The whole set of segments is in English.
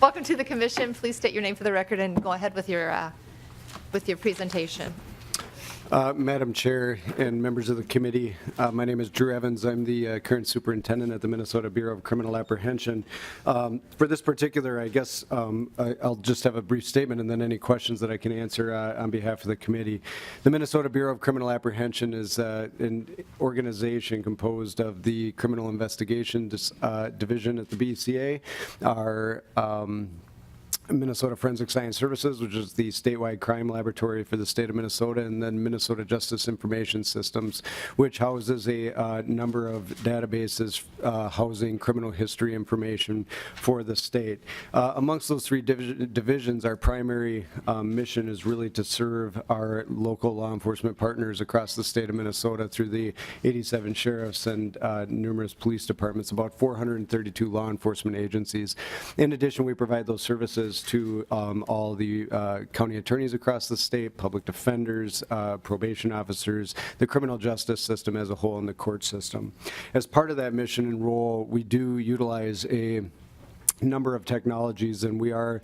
Welcome to the commission. Please state your name for the record and go ahead with your presentation. Madam Chair and members of the committee, my name is Drew Evans. I'm the current superintendent at the Minnesota Bureau of Criminal Apprehension. For this particular, I guess I'll just have a brief statement and then any questions that I can answer on behalf of the committee. The Minnesota Bureau of Criminal Apprehension is an organization composed of the Criminal Investigation Division at the BCA, our Minnesota Forensic Science Services, which is the statewide crime laboratory for the state of Minnesota, and then Minnesota Justice Information Systems, which houses a number of databases housing criminal history information for the state. Amongst those three divisions, our primary mission is really to serve our local law enforcement partners across the state of Minnesota through the 87 sheriffs and numerous police departments, about 432 law enforcement agencies. In addition, we provide those services to all the county attorneys across the state, public defenders, probation officers, the criminal justice system as a whole, and the court system. As part of that mission and role, we do utilize a number of technologies, and we are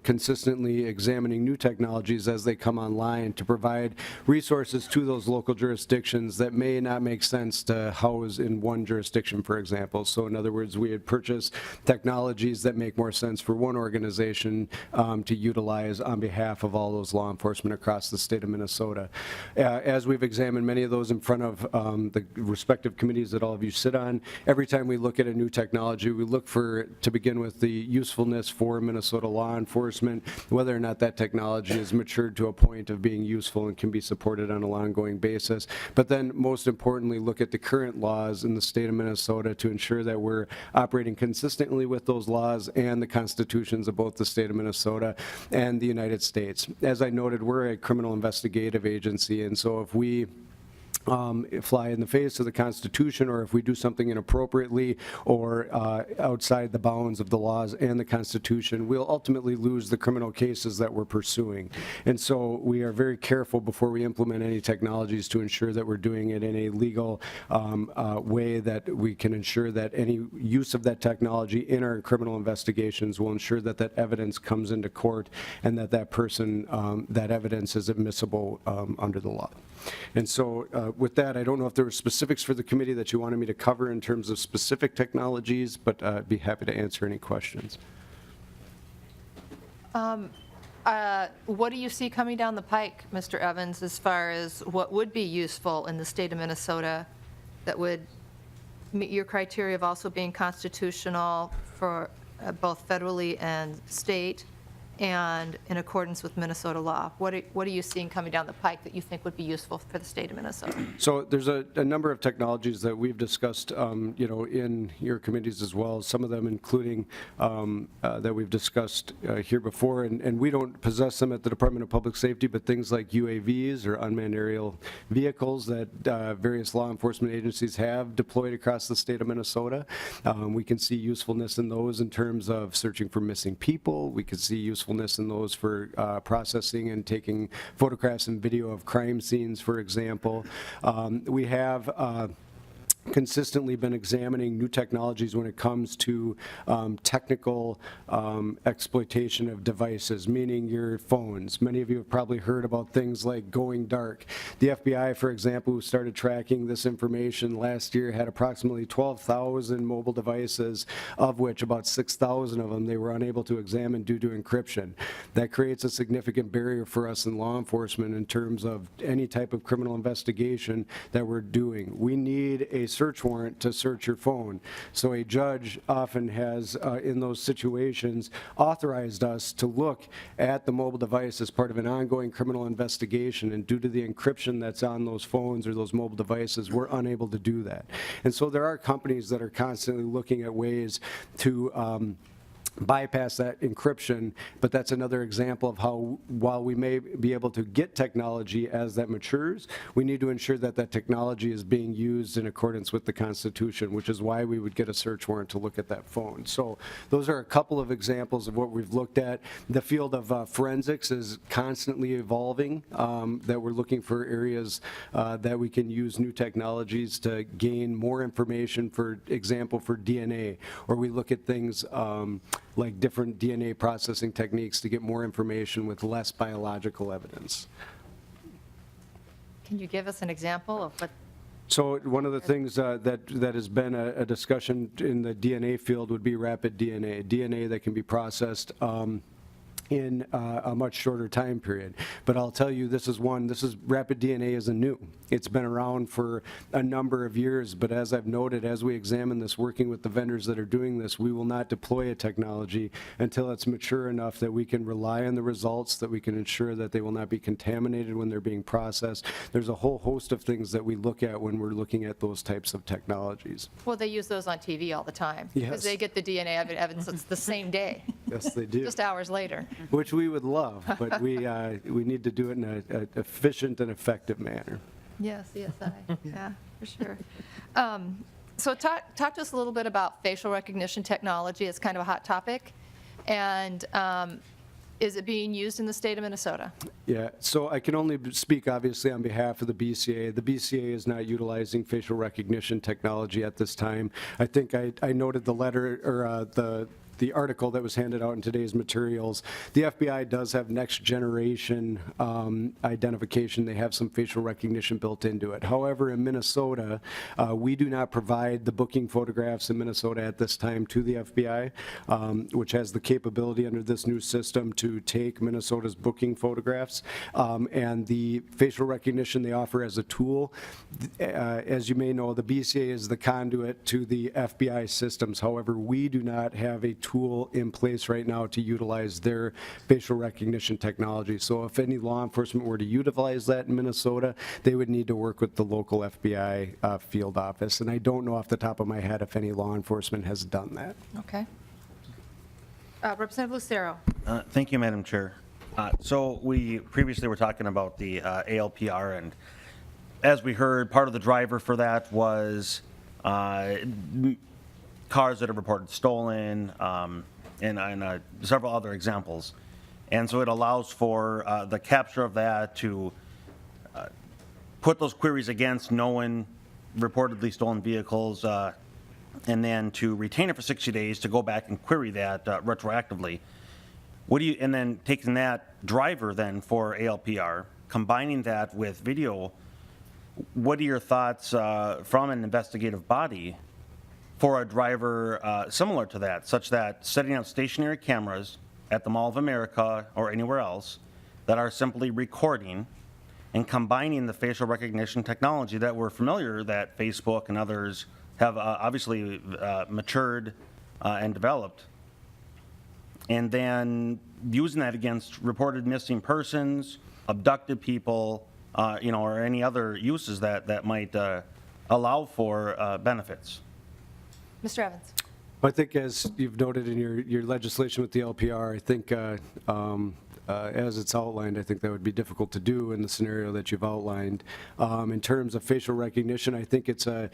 consistently examining new technologies as they come online to provide resources to those local jurisdictions that may not make sense to house in one jurisdiction, for example. So in other words, we had purchased technologies that make more sense for one organization to utilize on behalf of all those law enforcement across the state of Minnesota. As we've examined many of those in front of the respective committees that all of you sit on, every time we look at a new technology, we look for, to begin with, the usefulness for Minnesota law enforcement, whether or not that technology is matured to a point of being useful and can be supported on an ongoing basis. But then most importantly, look at the current laws in the state of Minnesota to ensure that we're operating consistently with those laws and the constitutions of both the state of Minnesota and the United States. As I noted, we're a criminal investigative agency, and so if we fly in the face of the Constitution, or if we do something inappropriately or outside the bounds of the laws and the Constitution, we'll ultimately lose the criminal cases that we're pursuing. And so we are very careful before we implement any technologies to ensure that we're doing it in a legal way, that we can ensure that any use of that technology in our criminal investigations will ensure that that evidence comes into court and that that person, that evidence is admissible under the law. And so with that, I don't know if there were specifics for the committee that you wanted me to cover in terms of specific technologies, but I'd be happy to answer any questions. What do you see coming down the pike, Mr. Evans, as far as what would be useful in the state of Minnesota that would meet your criteria of also being constitutional for both federally and state, and in accordance with Minnesota law? What are you seeing coming down the pike that you think would be useful for the state of Minnesota? So there's a number of technologies that we've discussed, in your committees as well. Some of them including that we've discussed here before, and we don't possess them at the Department of Public Safety, but things like UAVs or unmanned aerial vehicles that various law enforcement agencies have deployed across the state of Minnesota. We can see usefulness in those in terms of searching for missing people. We can see usefulness in those for processing and taking photographs and video of crime scenes, for example. We have consistently been examining new technologies when it comes to technical exploitation of devices, meaning your phones. Many of you have probably heard about things like going dark. The FBI, for example, who started tracking this information last year, had approximately 12,000 mobile devices, of which about 6,000 of them they were unable to examine due to encryption. That creates a significant barrier for us in law enforcement in terms of any type of criminal investigation that we're doing. We need a search warrant to search your phone. So a judge often has, in those situations, authorized us to look at the mobile device as part of an ongoing criminal investigation, and due to the encryption that's on those phones or those mobile devices, we're unable to do that. And so there are companies that are constantly looking at ways to bypass that encryption, but that's another example of how, while we may be able to get technology as that matures, we need to ensure that that technology is being used in accordance with the Constitution, which is why we would get a search warrant to look at that phone. So those are a couple of examples of what we've looked at. The field of forensics is constantly evolving, that we're looking for areas that we can use new technologies to gain more information, for example, for DNA, or we look at things like different DNA processing techniques to get more information with less biological evidence. Can you give us an example of what? So one of the things that has been a discussion in the DNA field would be rapid DNA that can be processed in a much shorter time period. But I'll tell you, rapid DNA isn't new. It's been around for a number of years, but as I've noted, as we examine this, working with the vendors that are doing this, we will not deploy a technology until it's mature enough that we can rely on the results, that we can ensure that they will not be contaminated when they're being processed. There's a whole host of things that we look at when we're looking at those types of technologies. Well, they use those on TV all the time. Yes. Because they get the DNA evidence the same day, Yes, they do. just hours later. Which we would love, but we need to do it in an efficient and effective manner. Yes, CSI, yeah, for sure. So talk to us a little bit about facial recognition technology. It's kind of a hot topic. And is it being used in the state of Minnesota? Yeah, so I can only speak obviously on behalf of the BCA. The BCA is not utilizing facial recognition technology at this time. I think I noted the letter, or the article that was handed out in today's materials. The FBI does have next generation identification. They have some facial recognition built into it. However, in Minnesota, we do not provide the booking photographs in Minnesota at this time to the FBI, which has the capability under this new system to take Minnesota's booking photographs. And the facial recognition they offer as a tool, as you may know, the BCA is the conduit to the FBI systems. However, we do not have a tool in place right now to utilize their facial recognition technology. So if any law enforcement were to utilize that in Minnesota, they would need to work with the local FBI field office. And I don't know off the top of my head if any law enforcement has done that. Okay. Representative Lucero. Thank you, Madam Chair. So we previously were talking about the ALPR, and as we heard, part of the driver for that was cars that are reported stolen, and several other examples. And so it allows for the capture of that to put those queries against known reportedly stolen vehicles, and then to retain it for 60 days to go back and query that retroactively. And then taking that driver then for ALPR, combining that with video, what are your thoughts from an investigative body for a driver similar to that, such that setting up stationary cameras at the Mall of America or anywhere else that are simply recording and combining the facial recognition technology that we're familiar that Facebook and others have obviously matured and developed, and then using that against reported missing persons, abducted people, or any other uses that might allow for benefits. Mr. Evans. I think as you've noted in your legislation with the LPR, I think as it's outlined, I think that would be difficult to do in the scenario that you've outlined. In terms of facial recognition, I think it's a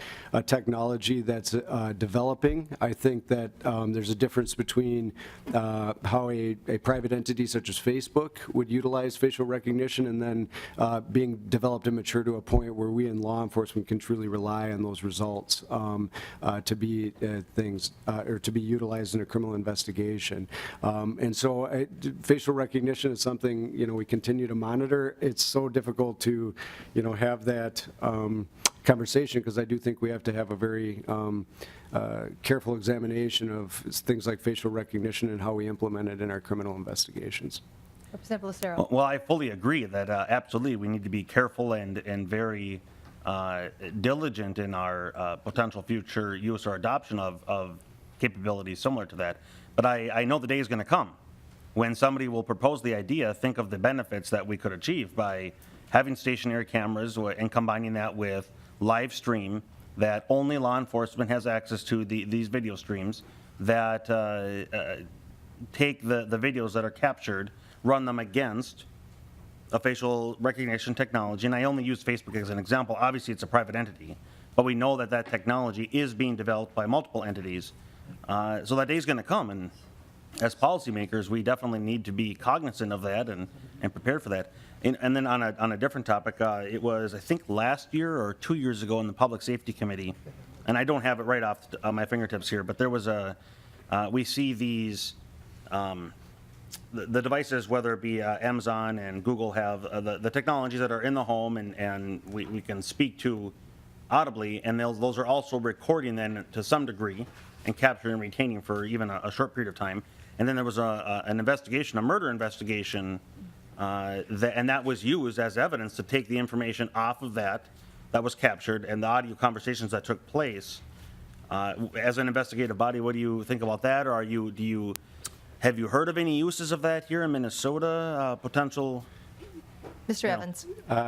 technology that's developing. I think that there's a difference between how a private entity such as Facebook would utilize facial recognition and then being developed and mature to a point where we in law enforcement can truly rely on those results to be or to be utilized in a criminal investigation. And so facial recognition is something, we continue to monitor. It's so difficult to, have that conversation because I do think we have to have a very careful examination of things like facial recognition and how we implement it in our criminal investigations. Representative Lucero. Well, I fully agree that absolutely we need to be careful and very diligent in our potential future use or adoption of capabilities similar to that. But I know the day is going to come when somebody will propose the idea, think of the benefits that we could achieve by having stationary cameras and combining that with live stream that only law enforcement has access to, these video streams that take the videos that are captured, run them against a facial recognition technology. And I only use Facebook as an example. Obviously, it's a private entity, but we know that technology is being developed by multiple entities. So that day is going to come, and as policymakers, we definitely need to be cognizant of that and prepared for that. And then on a different topic, it was, I think, last year or 2 years ago in the Public Safety Committee, and I don't have it right off my fingertips here, but there was we see these the devices, whether it be Amazon and Google, have the technologies that are in the home, and we can speak to audibly, and those are also recording then to some degree and capturing and retaining for even a short period of time. And then there was an investigation, a murder investigation, and that was used as evidence to take the information off of that was captured and the audio conversations that took place. As an investigative body, what do you think about that? Or have you heard of any uses of that here in Minnesota, potential? Mr. Evans?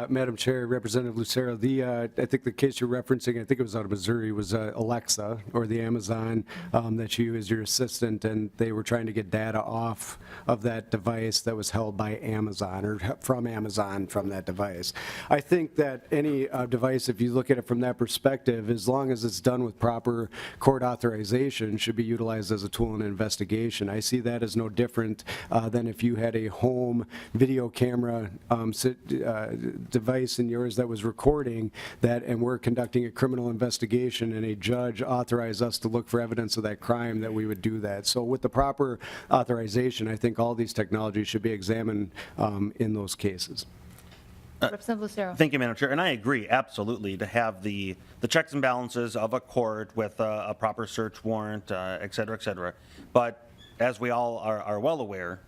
Madam Chair, Representative Lucero, I think the case you're referencing, I think it was out of Missouri, was Alexa, or the Amazon that you as your assistant, and they were trying to get data off of that device that was held by Amazon, or from Amazon from that device. I think that any device, if you look at it from that perspective, as long as it's done with proper court authorization, should be utilized as a tool in an investigation. I see that as no different than if you had a home video camera device in yours that was recording that, and we're conducting a criminal investigation, and a judge authorized us to look for evidence of that crime, that we would do that. So with the proper authorization, I think all these technologies should be examined in those cases. Representative Lucero? Thank you, Madam Chair, and I agree absolutely to have the checks and balances of a court with a proper search warrant, et cetera, but as we all are well aware,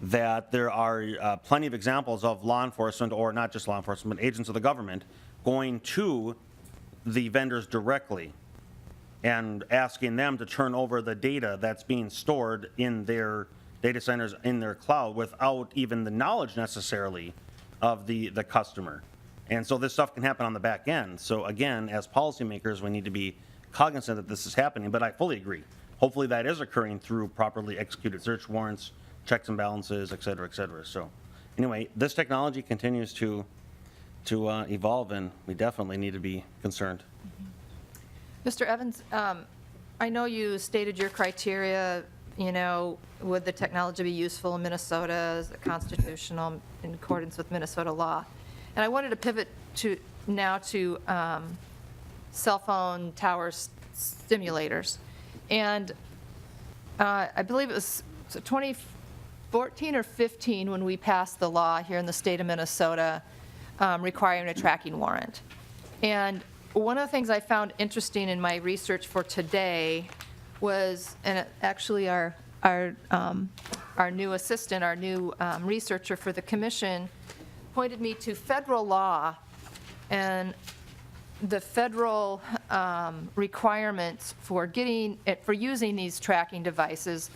that there are plenty of examples of law enforcement, or not just law enforcement, but agents of the government going to the vendors directly and asking them to turn over the data that's being stored in their data centers, in their cloud, without even the knowledge necessarily of the customer. And so this stuff can happen on the back end. So again, as policymakers, we need to be cognizant that this is happening, but I fully agree. Hopefully that is occurring through properly executed search warrants, checks and balances, et cetera, et cetera. So anyway, this technology continues to evolve, and we definitely need to be concerned. Mr. Evans, I know you stated your criteria, would the technology be useful in Minnesota, is it constitutional in accordance with Minnesota law? And I wanted to pivot now to cell phone tower stimulators. And I believe it was 2014 or 15 when we passed the law here in the state of Minnesota requiring a tracking warrant. And one of the things I found interesting in my research for today was, and actually our new assistant, our new researcher for the commission, pointed me to federal law and the federal requirements for using these tracking devices.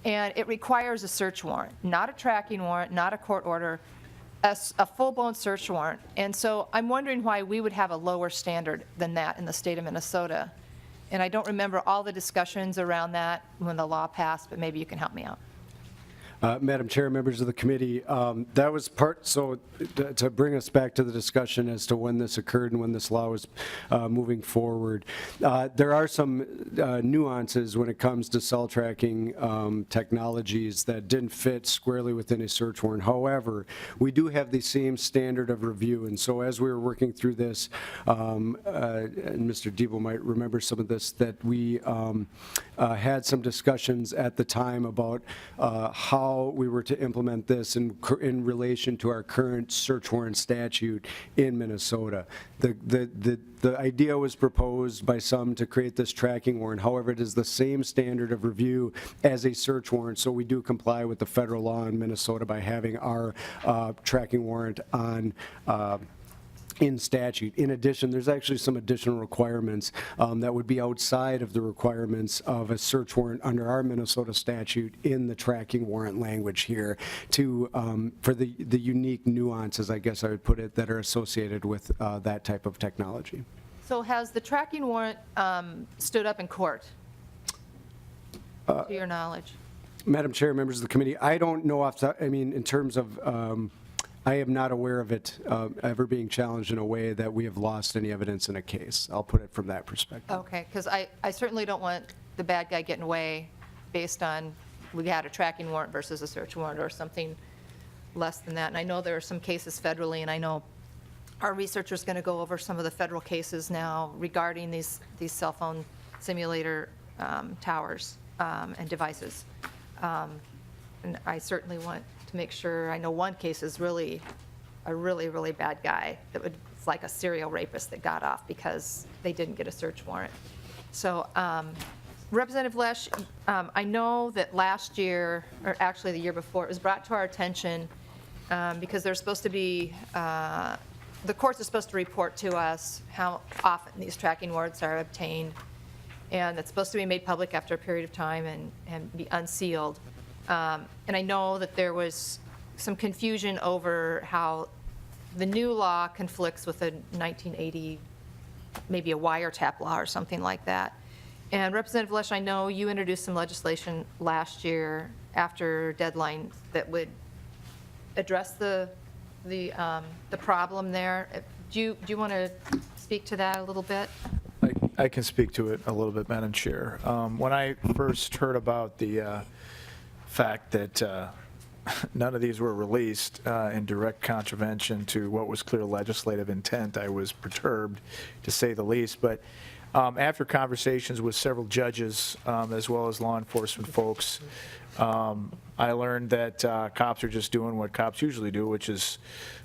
And it requires a search warrant, not a tracking warrant, not a court order, a full-blown search warrant. And so I'm wondering why we would have a lower standard than that in the state of Minnesota. And I don't remember all the discussions around that when the law passed, but maybe you can help me out. Madam Chair, members of the committee, that was so to bring us back to the discussion as to when this occurred and when this law was moving forward. There are some nuances when it comes to cell tracking technologies that didn't fit squarely within a search warrant. However, we do have the same standard of review, and so as we were working through this, and Mr. Debo might remember some of this, that we had some discussions at the time about how we were to implement this in relation to our current search warrant statute in Minnesota. The idea was proposed by some to create this tracking warrant. However, it is the same standard of review as a search warrant, so we do comply with the federal law in Minnesota by having our tracking warrant on in statute. In addition, there's actually some additional requirements that would be outside of the requirements of a search warrant under our Minnesota statute in the tracking warrant language here for the unique nuances, I guess I would put it, that are associated with that type of technology. So has the tracking warrant stood up in court, to your knowledge? Madam Chair, members of the committee, I don't know in terms of I am not aware of it ever being challenged in a way that we have lost any evidence in a case. I'll put it from that perspective. Okay, because I certainly don't want the bad guy getting away based on we had a tracking warrant versus a search warrant or something less than that. And I know there are some cases federally, and I know our researcher's going to go over some of the federal cases now regarding these cell phone simulator towers and devices. And I certainly want to make sure, I know one case is really, a really, really bad guy that would, it's like a serial rapist that got off because they didn't get a search warrant. So Representative Lesh, I know that last year, or actually the year before, it was brought to our attention because there's supposed to be, the courts are supposed to report to us how often these tracking warrants are obtained, and it's supposed to be made public after a period of time and be unsealed. And I know that there was some confusion over how the new law conflicts with a 1980, maybe a wiretap law or something like that. And Representative Lesh, I know you introduced some legislation last year after deadline that would address the problem there. Do you want to speak to that a little bit? I can speak to it a little bit, Madam Chair. When I first heard about the fact that none of these were released in direct contravention to what was clear legislative intent, I was perturbed, to say the least. But after conversations with several judges, as well as law enforcement folks, I learned that cops are just doing what cops usually do, which is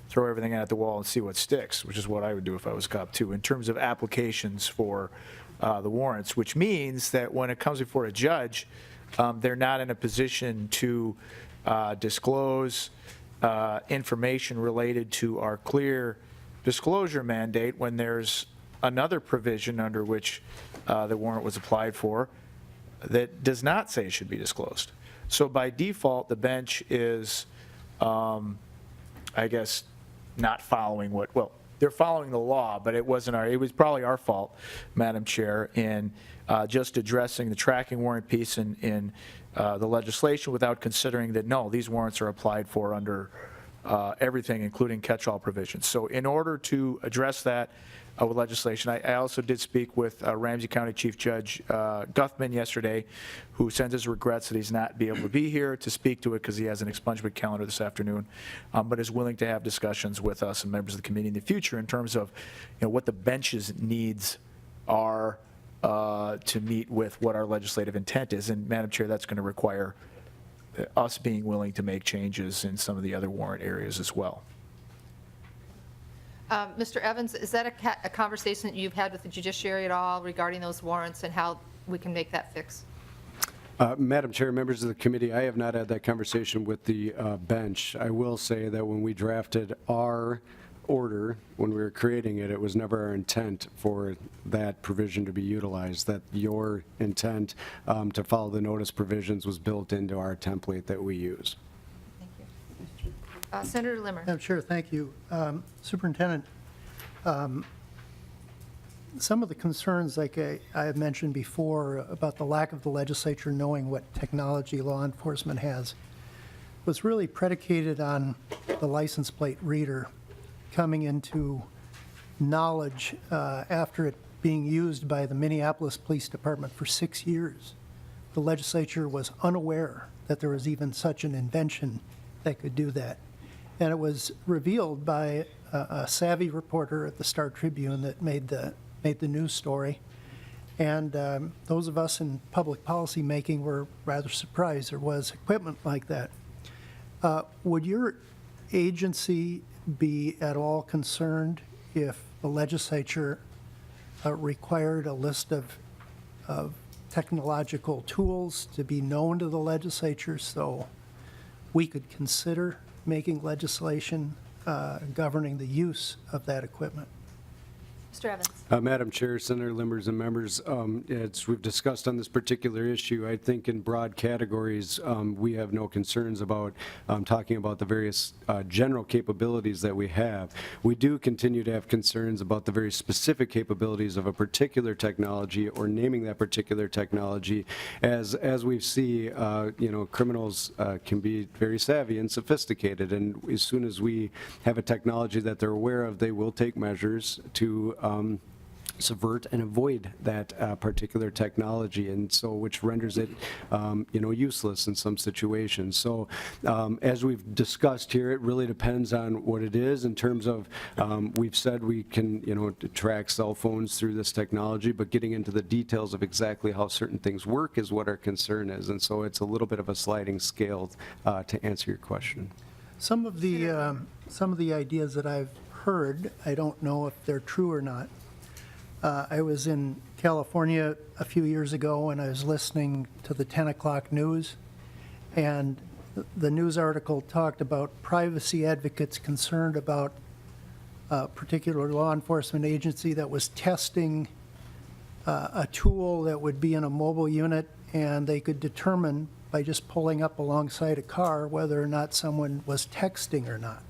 throw everything at the wall and see what sticks, which is what I would do if I was a cop too, in terms of applications for the warrants, which means that when it comes before a judge, they're not in a position to disclose information related to our clear disclosure mandate when there's another provision under which the warrant was applied for that does not say it should be disclosed. So by default, the bench is, I guess, not following what, well, they're following the law, but it was probably our fault, Madam Chair, in just addressing the tracking warrant piece in the legislation without considering that, no, these warrants are applied for under everything, including catch-all provisions. So in order to address that with legislation, I also did speak with Ramsey County Chief Judge Guthman yesterday, who sends his regrets that he's not be able to be here to speak to it because he has an expungement calendar this afternoon, but is willing to have discussions with us and members of the committee in the future in terms of, you know, what the bench's needs are to meet with what our legislative intent is. And Madam Chair, that's going to require us being willing to make changes in some of the other warrant areas as well. Mr. Evans, is that a conversation that you've had with the judiciary at all regarding those warrants and how we can make that fix? Madam Chair, members of the committee, I have not had that conversation with the bench. I will say that when we drafted our order, when we were creating it, it was never our intent for that provision to be utilized, that your intent to follow the notice provisions was built into our template that we use. Thank you. Senator Limmer. Madam Chair, thank you. Superintendent, some of the concerns, like I have mentioned before, about the lack of the legislature knowing what technology law enforcement has, was really predicated on the license plate reader coming into knowledge after it being used by the Minneapolis Police Department for 6 years. The legislature was unaware that there was even such an invention that could do that. And it was revealed by a savvy reporter at the Star Tribune that made the news story. And those of us in public policy making were rather surprised there was equipment like that. Would your agency be at all concerned if the legislature required a list of technological tools to be known to the legislature so we could consider making legislation governing the use of that equipment? Mr. Evans. Madam Chair, Senator Limbers, and members, as we've discussed on this particular issue, I think in broad categories, we have no concerns about talking about the various general capabilities that we have. We do continue to have concerns about the very specific capabilities of a particular technology or naming that particular technology. As we see, criminals can be very savvy and sophisticated, and as soon as we have a technology that they're aware of, they will take measures to subvert and avoid that particular technology, and so which renders it, useless in some situations. So as we've discussed here, it really depends on what it is in terms of, we've said we can, track cell phones through this technology, but getting into the details of exactly how certain things work is what our concern is, and so it's a little bit of a sliding scale to answer your question. Some of the ideas that I've heard, I don't know if they're true or not. I was in California a few years ago, and I was listening to the 10 o'clock news, and the news article talked about privacy advocates concerned about a particular law enforcement agency that was testing a tool that would be in a mobile unit, and they could determine by just pulling up alongside a car whether or not someone was texting or not.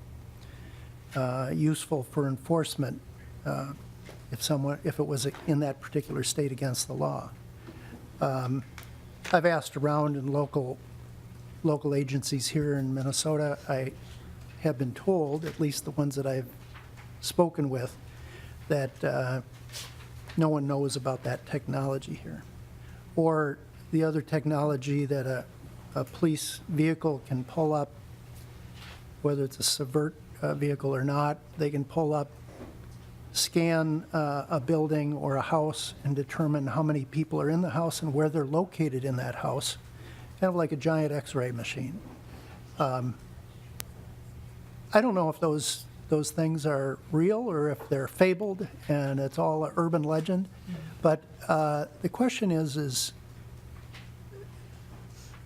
Useful for enforcement if it was in that particular state against the law. I've asked around in local agencies here in Minnesota. I have been told, at least the ones that I've spoken with, that no one knows about that technology here. Or the other technology that a police vehicle can pull up, whether it's a subvert vehicle or not, they can pull up, scan a building or a house and determine how many people are in the house and where they're located in that house, kind of like a giant X-ray machine. I don't know if those things are real or if they're fabled and it's all an urban legend, but the question is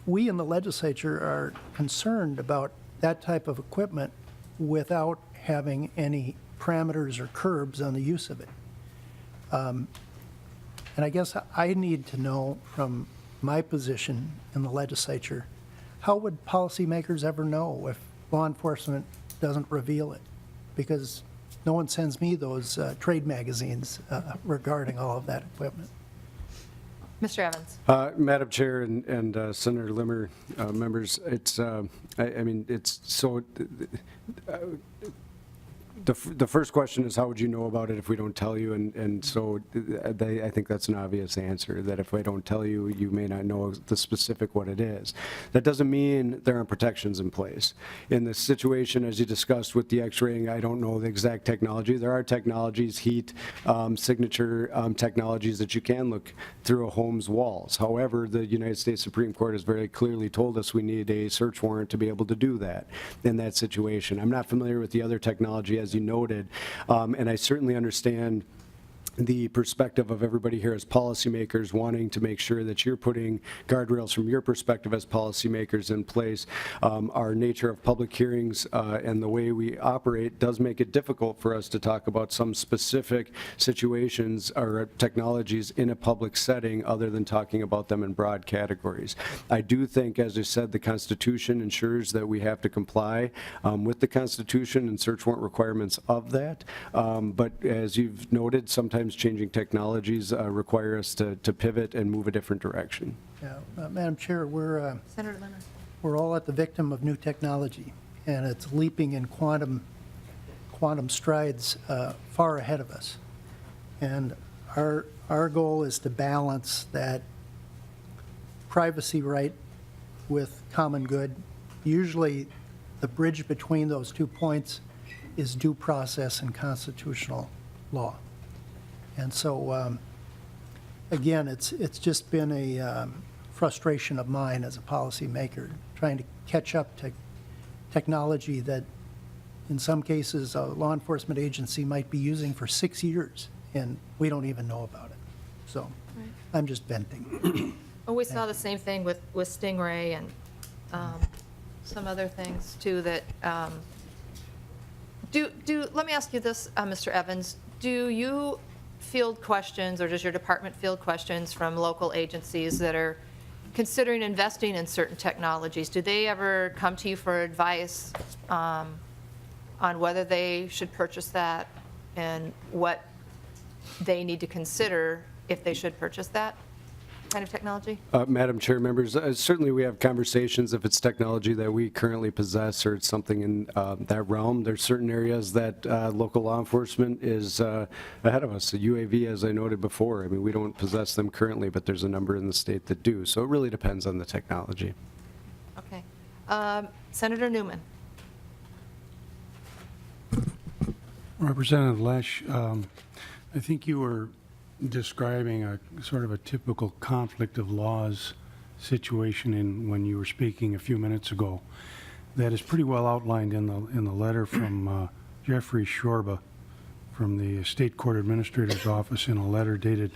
we in the legislature are concerned about that type of equipment without having any parameters or curbs on the use of it. And I guess I need to know from my position in the legislature, how would policymakers ever know if law enforcement doesn't reveal it? Because no one sends me those trade magazines regarding all of that equipment. Mr. Evans? Madam Chair and Senator Limmer, members, it's, it's so, the first question is, how would you know about it if we don't tell you? And so I think that's an obvious answer, that if I don't tell you, you may not know the specific what it is. That doesn't mean there aren't protections in place. In this situation, as you discussed with the X-raying, I don't know the exact technology. There are technologies, heat, signature technologies that you can look through a home's walls. However, the United States Supreme Court has very clearly told us we need a search warrant to be able to do that in that situation. I'm not familiar with the other technology, as you noted, and I certainly understand the perspective of everybody here as policymakers wanting to make sure that you're putting guardrails from your perspective as policymakers in place. Our nature of public hearings and the way we operate does make it difficult for us to talk about some specific situations or technologies in a public setting other than talking about them in broad categories. I do think, as I said, the Constitution ensures that we have to comply with the Constitution and search warrant requirements of that. But as you've noted, sometimes changing technologies require us to pivot and move a different direction. Yeah, Madam Chair, Senator Limmer? we're all at the victim of new technology, and it's leaping in quantum strides far ahead of us. And our goal is to balance that privacy right with common good. Usually, the bridge between those 2 points is due process and constitutional law. And so, again, it's just been a frustration of mine as a policymaker, trying to catch up to technology that, in some cases, a law enforcement agency might be using for 6 years, and we don't even know about it. So I'm just venting. Well, we saw the same thing with Stingray and some other things, too, that, let me ask you this, Mr. Evans. Do you field questions, or does your department field questions from local agencies that are considering investing in certain technologies? Do they ever come to you for advice on whether they should purchase that and what they need to consider if they should purchase that kind of technology? Madam Chair, members, certainly we have conversations if it's technology that we currently possess or it's something in that realm. There's certain areas that local law enforcement is ahead of us. The UAV, as I noted before, I mean, we don't possess them currently, but there's a number in the state that do. So it really depends on the technology. Okay. Senator Newman. Representative Lesh, I think you were describing a sort of a typical conflict of laws situation when you were speaking a few minutes ago. That is pretty well outlined in the letter from Jeffrey Shorba from the State Court Administrator's Office in a letter dated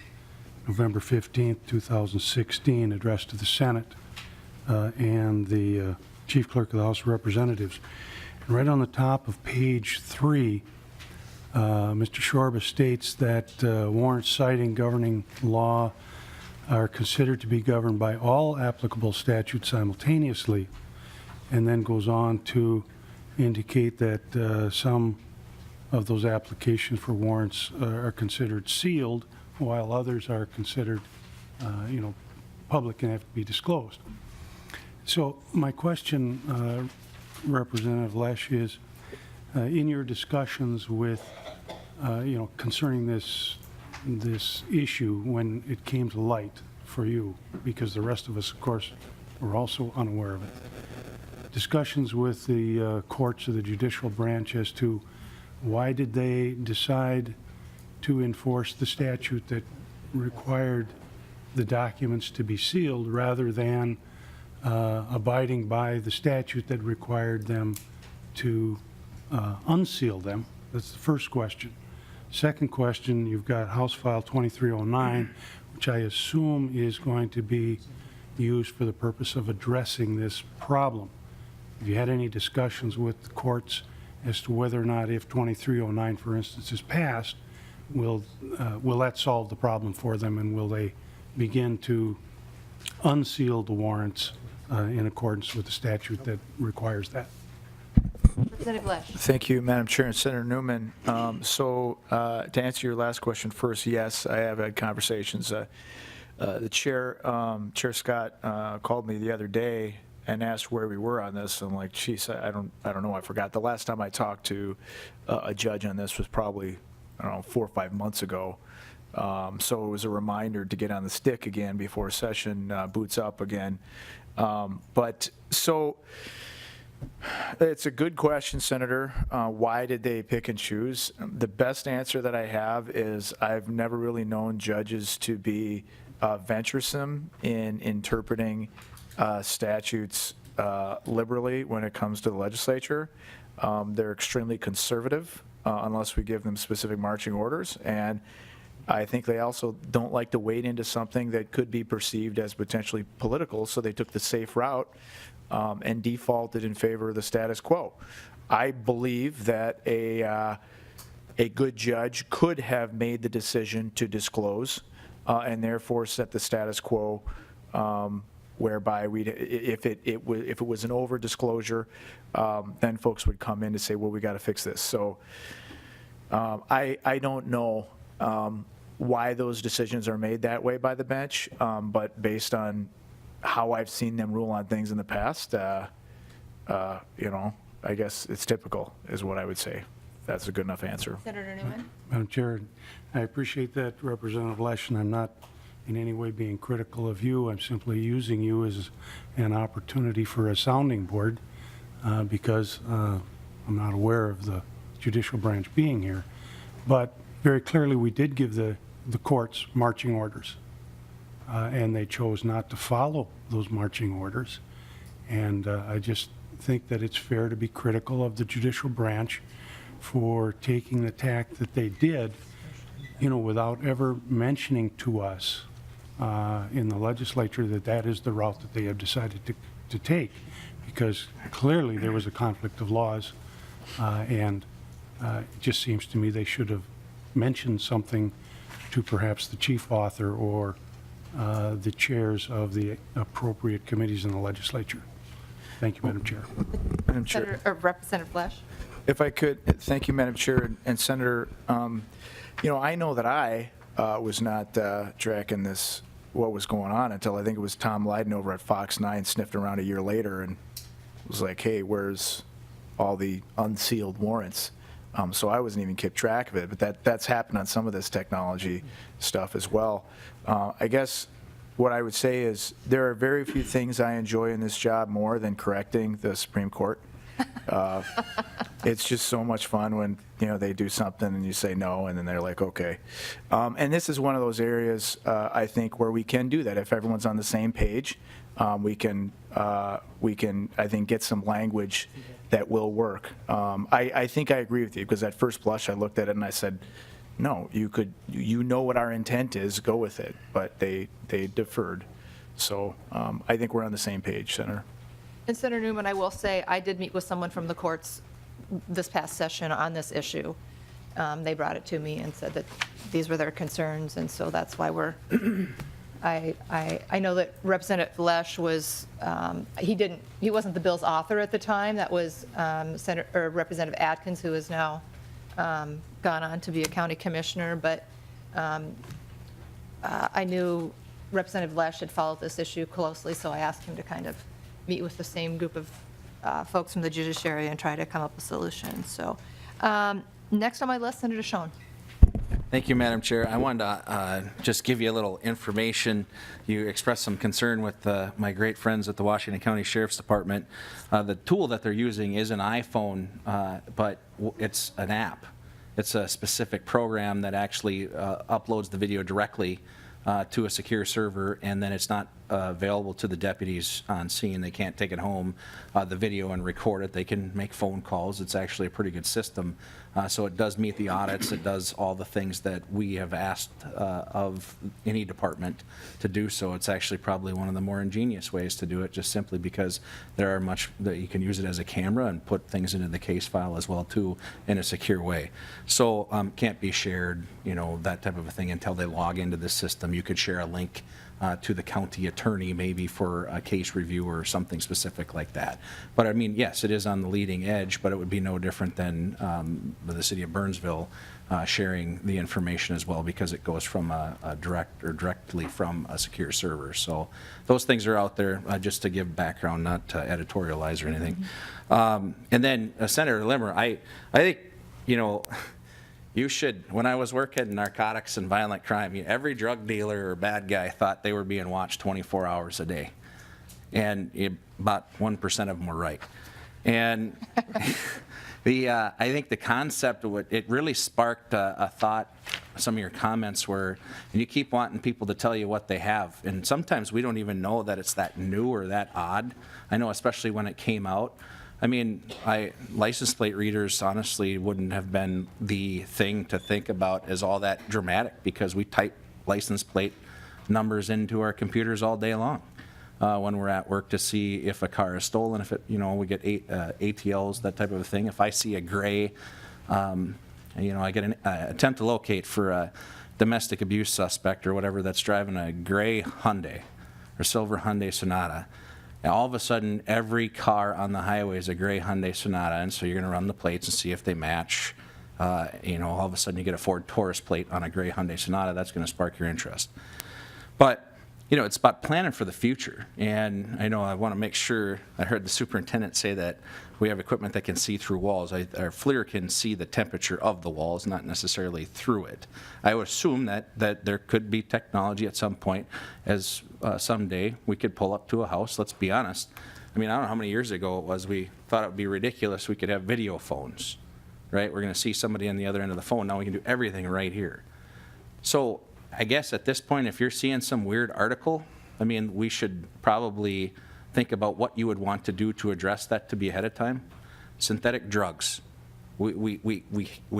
November 15th, 2016, addressed to the Senate and the Chief Clerk of the House of Representatives. And right on the top of page 3, Mr. Shorba states that warrants citing governing law are considered to be governed by all applicable statutes simultaneously, and then goes on to indicate that some of those applications for warrants are considered sealed, while others are considered, public and have to be disclosed. So my question, Representative Lesh, is in your discussions with, concerning this issue when it came to light for you, because the rest of us, of course, were also unaware of it. Discussions with the courts or the judicial branch as to why did they decide to enforce the statute that required the documents to be sealed rather than abiding by the statute that required them to unseal them? That's the first question. Second question, you've got House File 2309, which I assume is going to be used for the purpose of addressing this problem. Have you had any discussions with the courts as to whether or not, if 2309, for instance, is passed, will that solve the problem for them, and will they begin to unseal the warrants in accordance with the statute that requires that? Representative Lesh. Thank you, Madam Chair and Senator Newman. To answer your last question first, yes, I have had conversations. The Chair Scott called me the other day and asked where we were on this. I'm like, geez, I don't know. I forgot. The last time I talked to a judge on this was probably, 4 or 5 months ago. So it was a reminder to get on the stick again before session boots up again. It's a good question, Senator. Why did they pick and choose? The best answer that I have is I've never really known judges to be venturesome in interpreting statutes liberally when it comes to the legislature. They're extremely conservative unless we give them specific marching orders, and I think they also don't like to wade into something that could be perceived as potentially political, so they took the safe route and defaulted in favor of the status quo. I believe that a good judge could have made the decision to disclose and therefore set the status quo, whereby if it was an over disclosure, then folks would come in to say, well, we got to fix this. So I don't know why those decisions are made that way by the bench, but based on how I've seen them rule on things in the past, I guess it's typical, is what I would say. That's a good enough answer. Senator Newman. Madam Chair, I appreciate that, Representative Lesh, and I'm not in any way being critical of you. I'm simply using you as an opportunity for a sounding board because I'm not aware of the judicial branch being here. But very clearly, we did give the courts marching orders, and they chose not to follow those marching orders. And I just think that it's fair to be critical of the judicial branch for taking the tack that they did, without ever mentioning to us in the legislature that that is the route that they have decided to take, because clearly there was a conflict of laws, and it just seems to me they should have mentioned something to perhaps the chief author or the chairs of the appropriate committees in the legislature. Thank you, Madam Chair. Madam Chair. Representative Lesh. If I could, thank you, Madam Chair and Senator. I know that I was not dragging this what was going on until I think it was Tom Lydon over at Fox 9 sniffed around a year later and was like, hey, where's all the unsealed warrants? So I wasn't even kept track of it, but that's happened on some of this technology stuff as well. I guess what I would say is there are very few things I enjoy in this job more than correcting the Supreme Court. It's just so much fun when, they do something and you say no, and then they're like, okay. And this is one of those areas, I think, where we can do that. If everyone's on the same page, we can, I think, get some language that will work. I think I agree with you, because at first blush, I looked at it and I said, no, you know what our intent is, go with it. But they deferred. So I think we're on the same page, Senator. And Senator Newman, I will say, I did meet with someone from the courts this past session on this issue. They brought it to me and said that these were their concerns, and so that's why we're, I know that Representative Lesh was, he wasn't the bill's author at the time. That was Representative Atkins, who is now gone on to be a county commissioner, but I knew Representative Lesh had followed this issue closely, so I asked him to kind of meet with the same group of folks from the judiciary and try to come up with solutions. So next on my list, Senator Schoen. Thank you, Madam Chair. I wanted to just give you a little information. You expressed some concern with my great friends at the Washington County Sheriff's Department. The tool that they're using is an iPhone, but it's an app. It's a specific program that actually uploads the video directly to a secure server, and then it's not available to the deputies on scene. They can't take it home, the video, and record it. They can make phone calls. It's actually a pretty good system. So it does meet the audits. It does all the things that we have asked of any department to do. So it's actually probably one of the more ingenious ways to do it, just simply because there are much that you can use it as a camera and put things into the case file as well too in a secure way. So can't be shared, that type of a thing until they log into the system. You could share a link to the county attorney maybe for a case review or something specific like that. But I mean, yes, it is on the leading edge, but it would be no different than the city of Burnsville sharing the information as well, because it goes from directly from a secure server. So those things are out there, just to give background, not to editorialize or anything. And then Senator Limmer, I think, you should, when I was working in narcotics and violent crime, every drug dealer or bad guy thought they were being watched 24 hours a day. And about 1% of them were right. And I think the concept of it really sparked a thought. Some of your comments were, and you keep wanting people to tell you what they have. And sometimes we don't even know that it's that new or that odd. I know, especially when it came out. I mean, license plate readers honestly wouldn't have been the thing to think about as all that dramatic, because we type license plate numbers into our computers all day long when we're at work to see if a car is stolen, if it, we get ATLs, that type of a thing. If I see a gray, I get an attempt to locate for a domestic abuse suspect or whatever that's driving a gray Hyundai or silver Hyundai Sonata. And all of a sudden, every car on the highway is a gray Hyundai Sonata, and so you're going to run the plates and see if they match. All of a sudden you get a Ford Taurus plate on a gray Hyundai Sonata. That's going to spark your interest. But it's about planning for the future. And I know I want to make sure, I heard the superintendent say that we have equipment that can see through walls. Our FLIR can see the temperature of the walls, not necessarily through it. I would assume that there could be technology at some point, as someday we could pull up to a house. Let's be honest. I mean, I don't know how many years ago it was we thought it would be ridiculous we could have video phones, right? We're going to see somebody on the other end of the phone. Now we can do everything right here. So I guess at this point, if you're seeing some weird article, I mean, we should probably think about what you would want to do to address that to be ahead of time. Synthetic drugs. We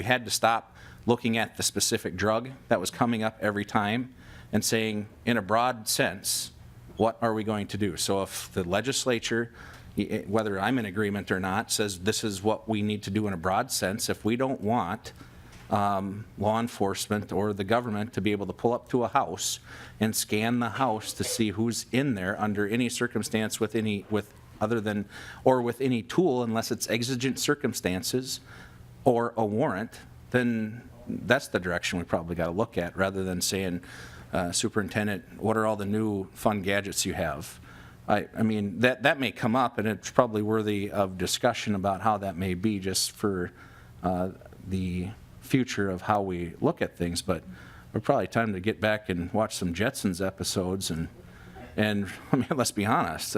had to stop looking at the specific drug that was coming up every time and saying, in a broad sense, what are we going to do? So if the legislature, whether I'm in agreement or not, says this is what we need to do in a broad sense, if we don't want law enforcement or the government to be able to pull up to a house and scan the house to see who's in there under any circumstance with any tool, unless it's exigent circumstances or a warrant, then that's the direction we probably got to look at, rather than saying Superintendent, what are all the new fun gadgets you have? I mean, that may come up, and it's probably worthy of discussion about how that may be just for the future of how we look at things, but we're probably time to get back and watch some Jetsons episodes, and I mean, let's be honest,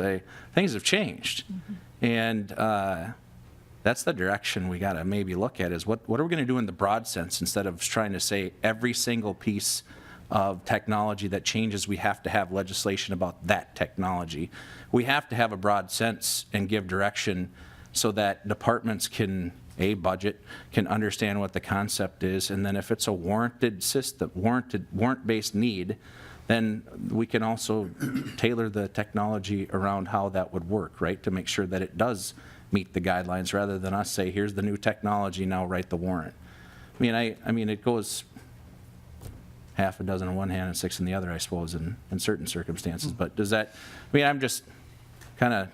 things have changed. And that's the direction we got to maybe look at, is what are we going to do in the broad sense, instead of trying to say every single piece of technology that changes, we have to have legislation about that technology. We have to have a broad sense and give direction so that departments can, budget, can understand what the concept is, and then if it's a warranted system, warrant-based need, then we can also tailor the technology around how that would work, right, to make sure that it does meet the guidelines, rather than us say, here's the new technology, now write the warrant. I mean, it goes half a dozen in one hand and 6 in the other, I suppose, in certain circumstances. But does that, I'm just kind of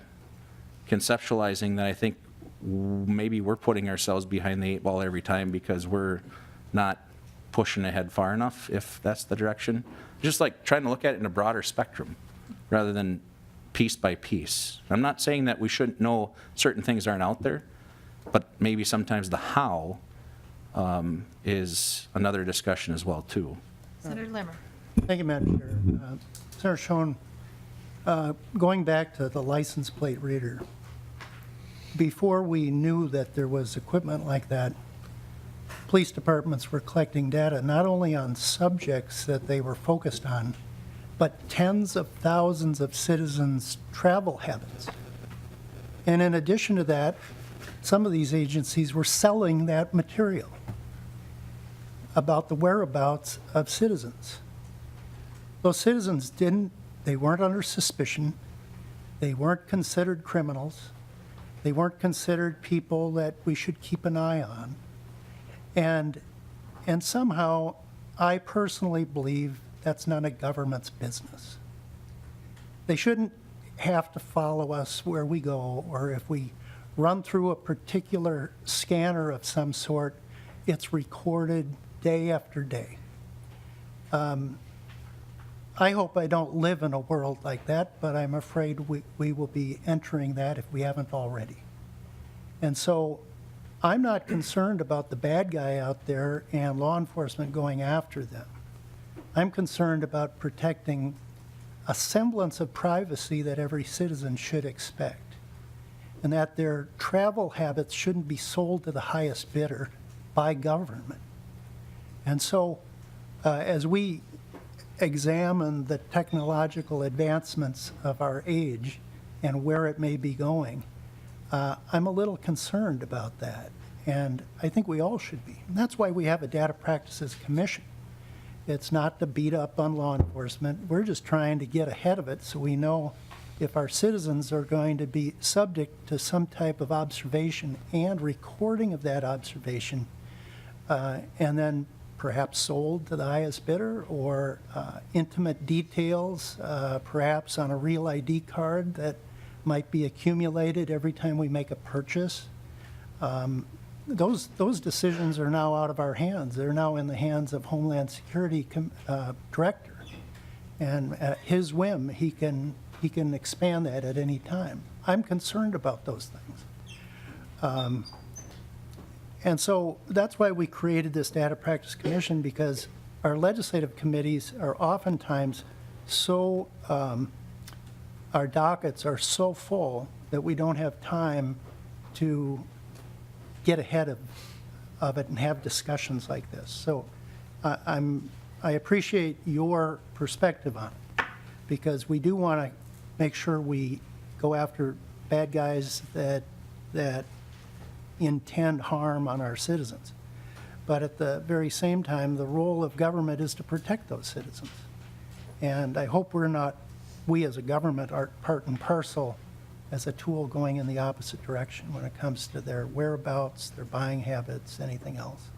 conceptualizing that I think maybe we're putting ourselves behind the 8 ball every time because we're not pushing ahead far enough, if that's the direction. Just like trying to look at it in a broader spectrum rather than piece by piece. I'm not saying that we shouldn't know certain things aren't out there, but maybe sometimes the how is another discussion as well, too. Senator Limmer. Thank you, Madam Chair. Senator Schoen, going back to the license plate reader, before we knew that there was equipment like that, police departments were collecting data not only on subjects that they were focused on, but tens of thousands of citizens' travel habits. And in addition to that, some of these agencies were selling that material about the whereabouts of citizens. Those citizens they weren't under suspicion, they weren't considered criminals, they weren't considered people that we should keep an eye on. And somehow, I personally believe that's none of government's business. They shouldn't have to follow us where we go, or if we run through a particular scanner of some sort, it's recorded day after day. I hope I don't live in a world like that, but I'm afraid we will be entering that if we haven't already. And so I'm not concerned about the bad guy out there and law enforcement going after them. I'm concerned about protecting a semblance of privacy that every citizen should expect, and that their travel habits shouldn't be sold to the highest bidder by government. And so as we examine the technological advancements of our age and where it may be going, I'm a little concerned about that, and I think we all should be. And that's why we have a Data Practices Commission. It's not to beat up on law enforcement. We're just trying to get ahead of it so we know if our citizens are going to be subject to some type of observation and recording of that observation, and then perhaps sold to the highest bidder, or intimate details, perhaps on a real ID card that might be accumulated every time we make a purchase. Those decisions are now out of our hands. They're now in the hands of Homeland Security Director. And at his whim, he can expand that at any time. I'm concerned about those things. And so that's why we created this Data Practice Commission, because our legislative committees are oftentimes so, our dockets are so full that we don't have time to get ahead of it and have discussions like this. So I appreciate your perspective on it, because we do want to make sure we go after bad guys that intend harm on our citizens. But at the very same time, the role of government is to protect those citizens. And I hope we as a government are part and parcel as a tool going in the opposite direction when it comes to their whereabouts, their buying habits, anything else.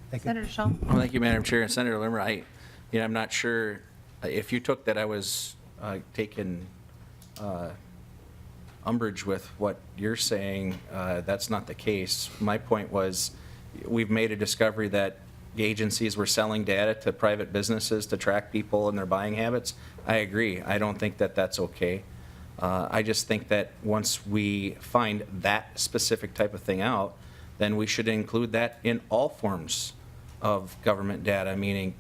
Thank you. Senator Schoen. Well, thank you, Madam Chair. And Senator Limmer, I'm not sure if you took that I was taking umbrage with what you're saying. That's not the case. My point was, we've made a discovery that agencies were selling data to private businesses to track people and their buying habits, I agree. I don't think that that's okay. I just think that once we find that specific type of thing out, then we should include that in all forms of government data, meaning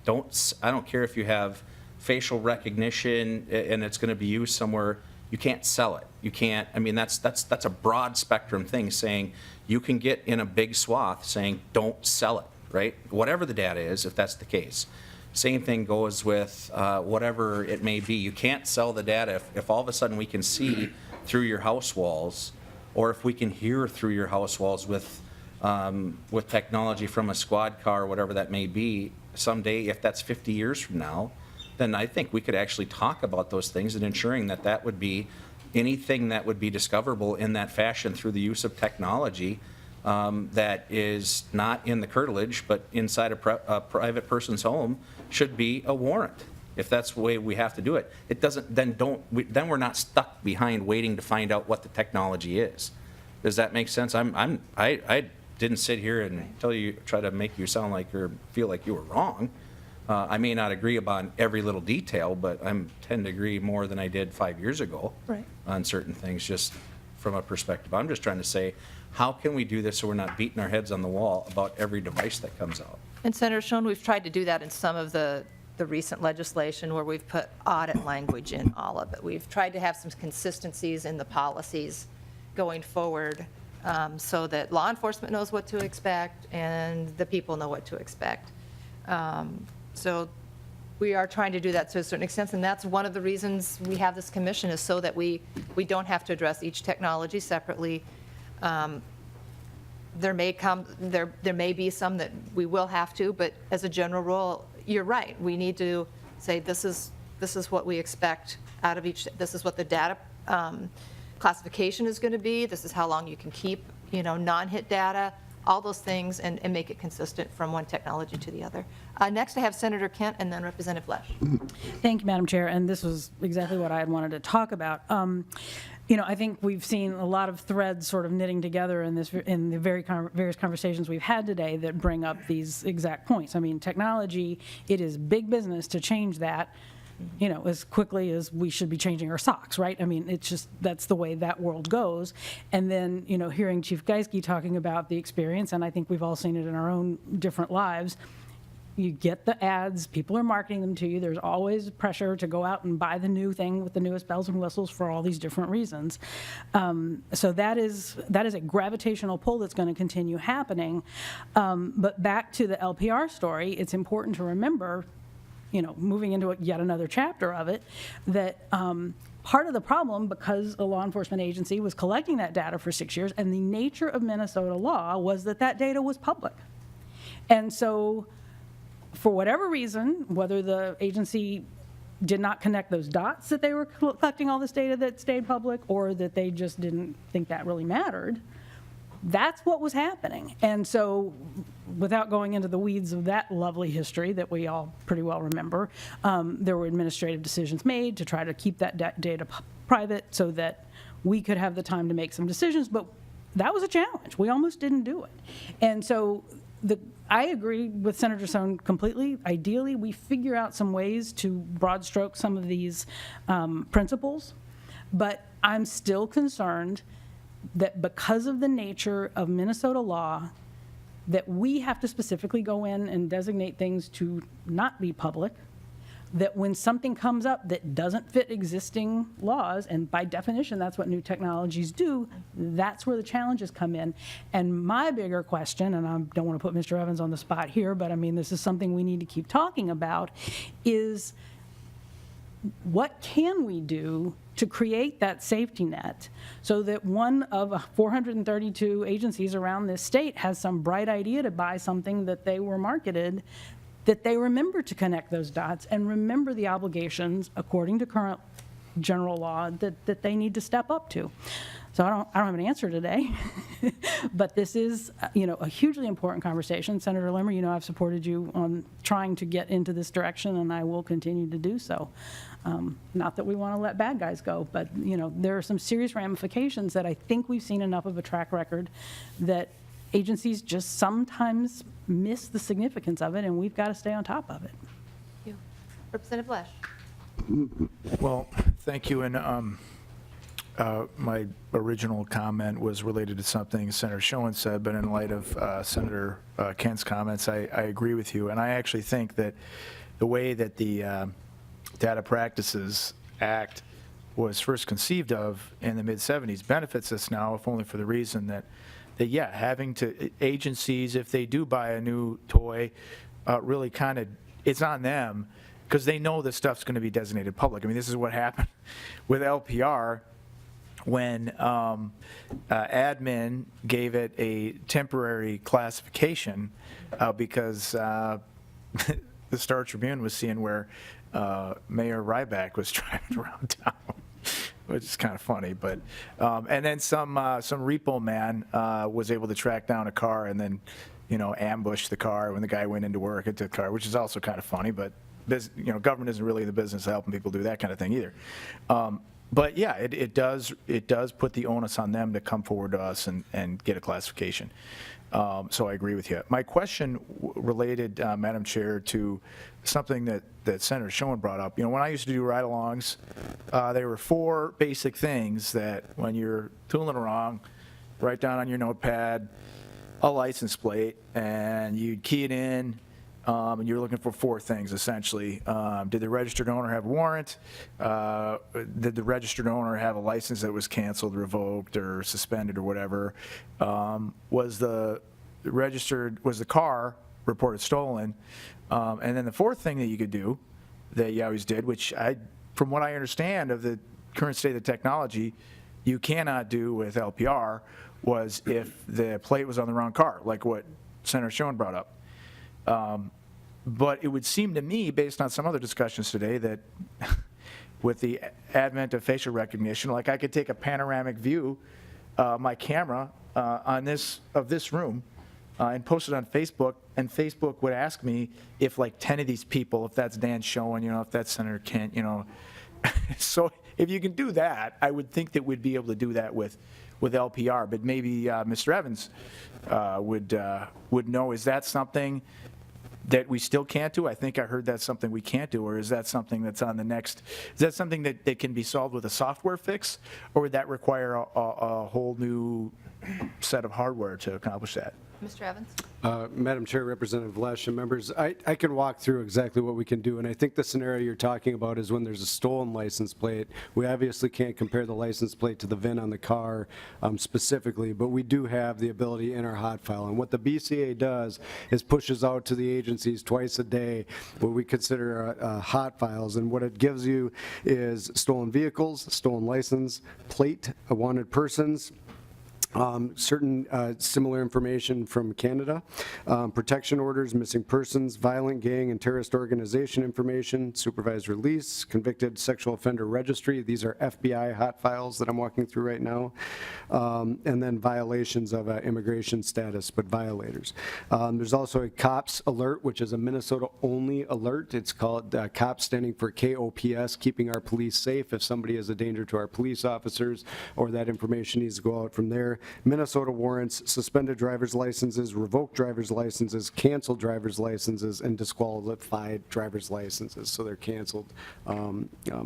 I don't care if you have facial recognition and it's going to be used somewhere, you can't sell it. You can't, I mean, that's a broad spectrum thing, saying you can get in a big swath saying don't sell it, right? Whatever the data is, if that's the case. Same thing goes with whatever it may be. You can't sell the data if all of a sudden we can see through your house walls, or if we can hear through your house walls with technology from a squad car, or whatever that may be. Someday, if that's 50 years from now, then I think we could actually talk about those things and ensuring that that would be anything that would be discoverable in that fashion through the use of technology that is not in the curtilage, but inside a private person's home, should be a warrant. If that's the way we have to do it, it doesn't. Then then we're not stuck behind waiting to find out what the technology is. Does that make sense? I didn't sit here and try to make you sound like or feel like you were wrong. I may not agree upon every little detail, but I tend to agree more than I did 5 years ago on certain things, just from a perspective. I'm just trying to say, how can we do this so we're not beating our heads on the wall about every device that comes out? And Senator Schoen, we've tried to do that in some of the recent legislation where we've put audit language in all of it. We've tried to have some consistencies in the policies going forward so that law enforcement knows what to expect and the people know what to expect. So we are trying to do that to a certain extent, and that's one of the reasons we have this commission, is so that we don't have to address each technology separately. There may be some that we will have to, but as a general rule, you're right. We need to say this is what we expect out of each. This is what the data classification is going to be. This is how long you can keep, non-hit data, all those things, and make it consistent from one technology to the other. Next, I have Senator Kent and then Representative Lesh. Thank you, Madam Chair, and this was exactly what I had wanted to talk about. I think we've seen a lot of threads sort of knitting together in the various conversations we've had today that bring up these exact points. I mean, technology, it is big business to change that, as quickly as we should be changing our socks, right? I mean, it's just, that's the way that world goes. And then, hearing Chief Geiske talking about the experience, and I think we've all seen it in our own different lives, you get the ads, people are marketing them to you. There's always pressure to go out and buy the new thing with the newest bells and whistles for all these different reasons. So that is a gravitational pull that's going to continue happening. But back to the LPR story, it's important to remember, moving into yet another chapter of it, that part of the problem, because a law enforcement agency was collecting that data for 6 years, and the nature of Minnesota law was that data was public. And so, for whatever reason, whether the agency did not connect those dots that they were collecting all this data that stayed public, or that they just didn't think that really mattered, that's what was happening. And so, without going into the weeds of that lovely history that we all pretty well remember, there were administrative decisions made to try to keep that data private so that we could have the time to make some decisions, but that was a challenge. We almost didn't do it. And so I agree with Senator Schoen completely. Ideally, we figure out some ways to broad stroke some of these principles, but I'm still concerned that because of the nature of Minnesota law, that we have to specifically go in and designate things to not be public, that when something comes up that doesn't fit existing laws, and by definition that's what new technologies do, that's where the challenges come in. And my bigger question, and I don't want to put Mr. Evans on the spot here, but I mean, this is something we need to keep talking about, is what can we do to create that safety net so that one of 432 agencies around this state has some bright idea to buy something that they were marketed, that they remember to connect those dots and remember the obligations according to current general law that they need to step up to. So I don't have an answer today, but this is a hugely important conversation. Senator Limmer, I've supported you on trying to get into this direction, and I will continue to do so. Not that we want to let bad guys go, but there are some serious ramifications that I think we've seen enough of a track record that agencies just sometimes miss the significance of it, and we've got to stay on top of it. You. Representative Lesh. Well, thank you, and my original comment was related to something Senator Schoen said, but in light of Senator Kent's comments, I agree with you, and I actually think that the way that the Data Practices Act was first conceived of in the mid-'70s benefits us now, if only for the reason that yeah, having to, agencies, if they do buy a new toy, really kind of, it's on them, because they know this stuff's going to be designated public. I mean, this is what happened with LPR when admin gave it a temporary classification because the Star Tribune was seeing where Mayor Ryback was driving around town, which is kind of funny. But and then some repo man was able to track down a car and then, ambush the car when the guy went into work into the car, which is also kind of funny. But government isn't really in the business of helping people do that kind of thing either. But yeah, it does put the onus on them to come forward to us and get a classification. So I agree with you. My question related, Madam Chair, to something that Senator Schoen brought up. When I used to do ride-alongs, there were 4 basic things that when you're tooling around, write down on your notepad a license plate, and you'd key it in, and you're looking for 4 things, essentially. Did the registered owner have a warrant? Did the registered owner have a license that was canceled, revoked, or suspended, or whatever? Was the car reported stolen? And then the 4th thing that you could do, that you always did, which from what I understand of the current state of the technology, you cannot do with LPR, was if the plate was on the wrong car, like what Senator Schoen brought up. But it would seem to me, based on some other discussions today, that with the advent of facial recognition, like I could take a panoramic view, my camera of this room, and post it on Facebook, and Facebook would ask me if like 10 of these people, if that's Dan Schoen, if that's Senator Kent, So if you can do that, I would think that we'd be able to do that with LPR, but maybe Mr. Evans would know. Is that something that we still can't do? I think I heard that's something we can't do, or is that something that's on the next, is that something that can be solved with a software fix, or would that require a whole new set of hardware to accomplish that? Mr. Evans? Madam Chair, Representative Lesh, and members, I can walk through exactly what we can do, and I think the scenario you're talking about is when there's a stolen license plate. We obviously can't compare the license plate to the VIN on the car specifically, but we do have the ability in our hot file. And what the BCA does is pushes out to the agencies twice a day what we consider hot files, and what it gives you is stolen vehicles, stolen license plate, wanted persons, certain similar information from Canada, protection orders, missing persons, violent gang and terrorist organization information, supervised release, convicted sexual offender registry. These are FBI hot files that I'm walking through right now. And then violations of immigration status, but violators. There's also a COPS alert, which is a Minnesota-only alert. It's called COPS, standing for KOPS, keeping our police safe. If somebody is a danger to our police officers, or that information needs to go out from there. Minnesota warrants, suspended driver's licenses, revoked driver's licenses, canceled driver's licenses, and disqualified driver's licenses. So they're canceled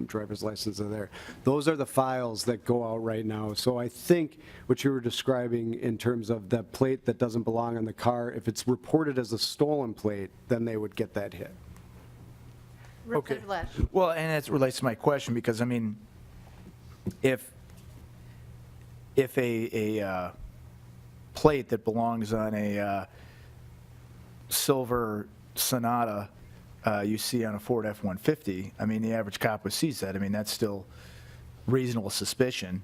driver's licenses are there. Those are the files that go out right now. So I think what you were describing in terms of the plate that doesn't belong on the car, if it's reported as a stolen plate, then they would get that hit. Representative Lesh? Well, and it relates to my question, because, I mean, if a plate that belongs on a silver Sonata you see on a Ford F-150, I mean, the average cop would see that. I mean, that's still reasonable suspicion,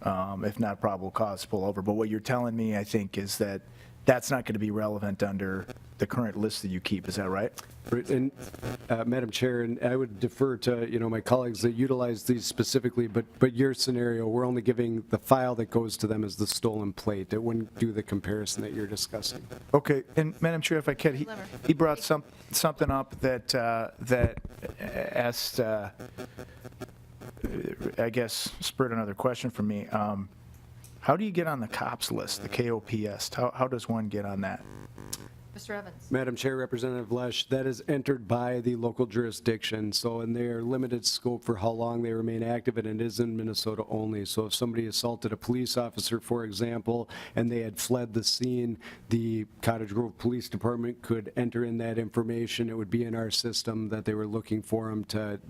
if not probable cause to pull over. But what you're telling me, I think, is that that's not going to be relevant under the current list that you keep. Is that right? And Madam Chair, and I would defer to my colleagues that utilize these specifically, but your scenario, we're only giving the file that goes to them as the stolen plate. It wouldn't do the comparison that you're discussing. Okay, and Madam Chair, if I could, he brought something up that asked, I guess, spurred another question from me. How do you get on the COPS list, the KOPS? How does one get on that? Mr. Evans? Madam Chair, Representative Lesh, that is entered by the local jurisdiction, so in their limited scope for how long they remain active, and it is in Minnesota only. So if somebody assaulted a police officer, for example, and they had fled the scene, the Cottage Grove Police Department could enter in that information. It would be in our system that they were looking for him to,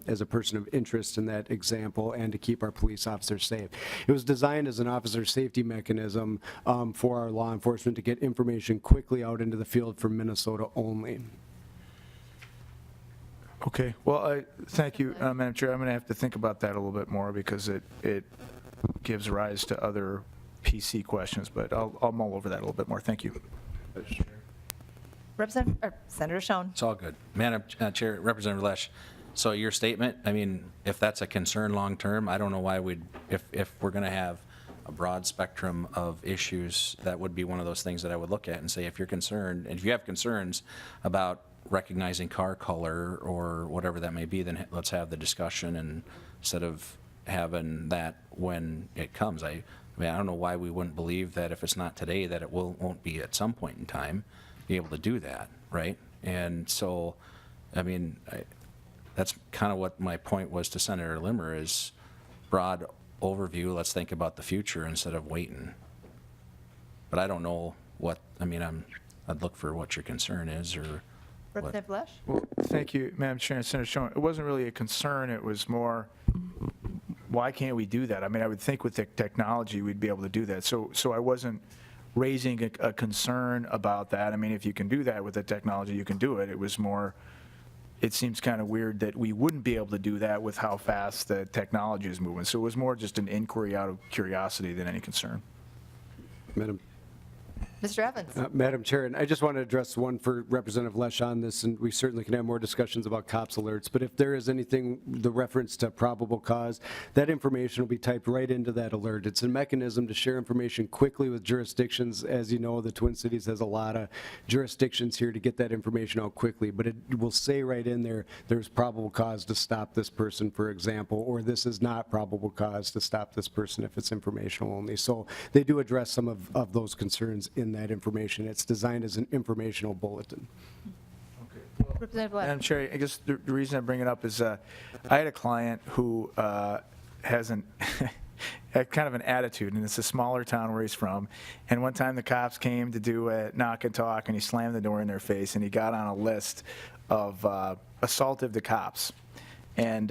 as a person of interest in that example, and to keep our police officers safe. It was designed as an officer safety mechanism for our law enforcement to get information quickly out into the field from Minnesota only. Okay, well, thank you, Madam Chair. I'm going to have to think about that a little bit more because it gives rise to other PC questions, but I'll mull over that a little bit more. Thank you. Senator Schoen. It's all good. Madam Chair, Representative Lesh, so your statement, I mean, if that's a concern long-term, I don't know why we'd, if we're going to have a broad spectrum of issues, that would be one of those things that I would look at and say, if you're concerned, and if you have concerns about recognizing car color or whatever that may be, then let's have the discussion, and instead of having that when it comes. I mean, I don't know why we wouldn't believe that if it's not today, that it won't be at some point in time, be able to do that, right? And so, I mean, that's kind of what my point was to Senator Limmer, is broad overview, let's think about the future instead of waiting. But I don't know what, I mean, I'd look for what your concern is, or what. Representative Lesh? Well, thank you, Madam Chair and Senator Schoen. It wasn't really a concern. It was more, why can't we do that? I mean, I would think with the technology, we'd be able to do that. So I wasn't raising a concern about that. I mean, if you can do that with the technology, you can do it. It was more, it seems kind of weird that we wouldn't be able to do that with how fast the technology is moving. So it was more just an inquiry out of curiosity than any concern. Mr. Evans? Madam Chair, and I just want to address one for Representative Lesh on this, and we certainly can have more discussions about COPS alerts, but if there is anything, the reference to probable cause, that information will be typed right into that alert. It's a mechanism to share information quickly with jurisdictions. As you know, the Twin Cities has a lot of jurisdictions here to get that information out quickly, but it will say right in there, there's probable cause to stop this person, for example, or this is not probable cause to stop this person if it's informational only. So they do address some of those concerns in that information. It's designed as an informational bulletin. Representative Lesh? Madam Chair, I guess the reason I bring it up is I had a client who has had kind of an attitude, and it's a smaller town where he's from. And one time the cops came to do a knock and talk, and he slammed the door in their face, and he got on a list of assaultive to cops. And,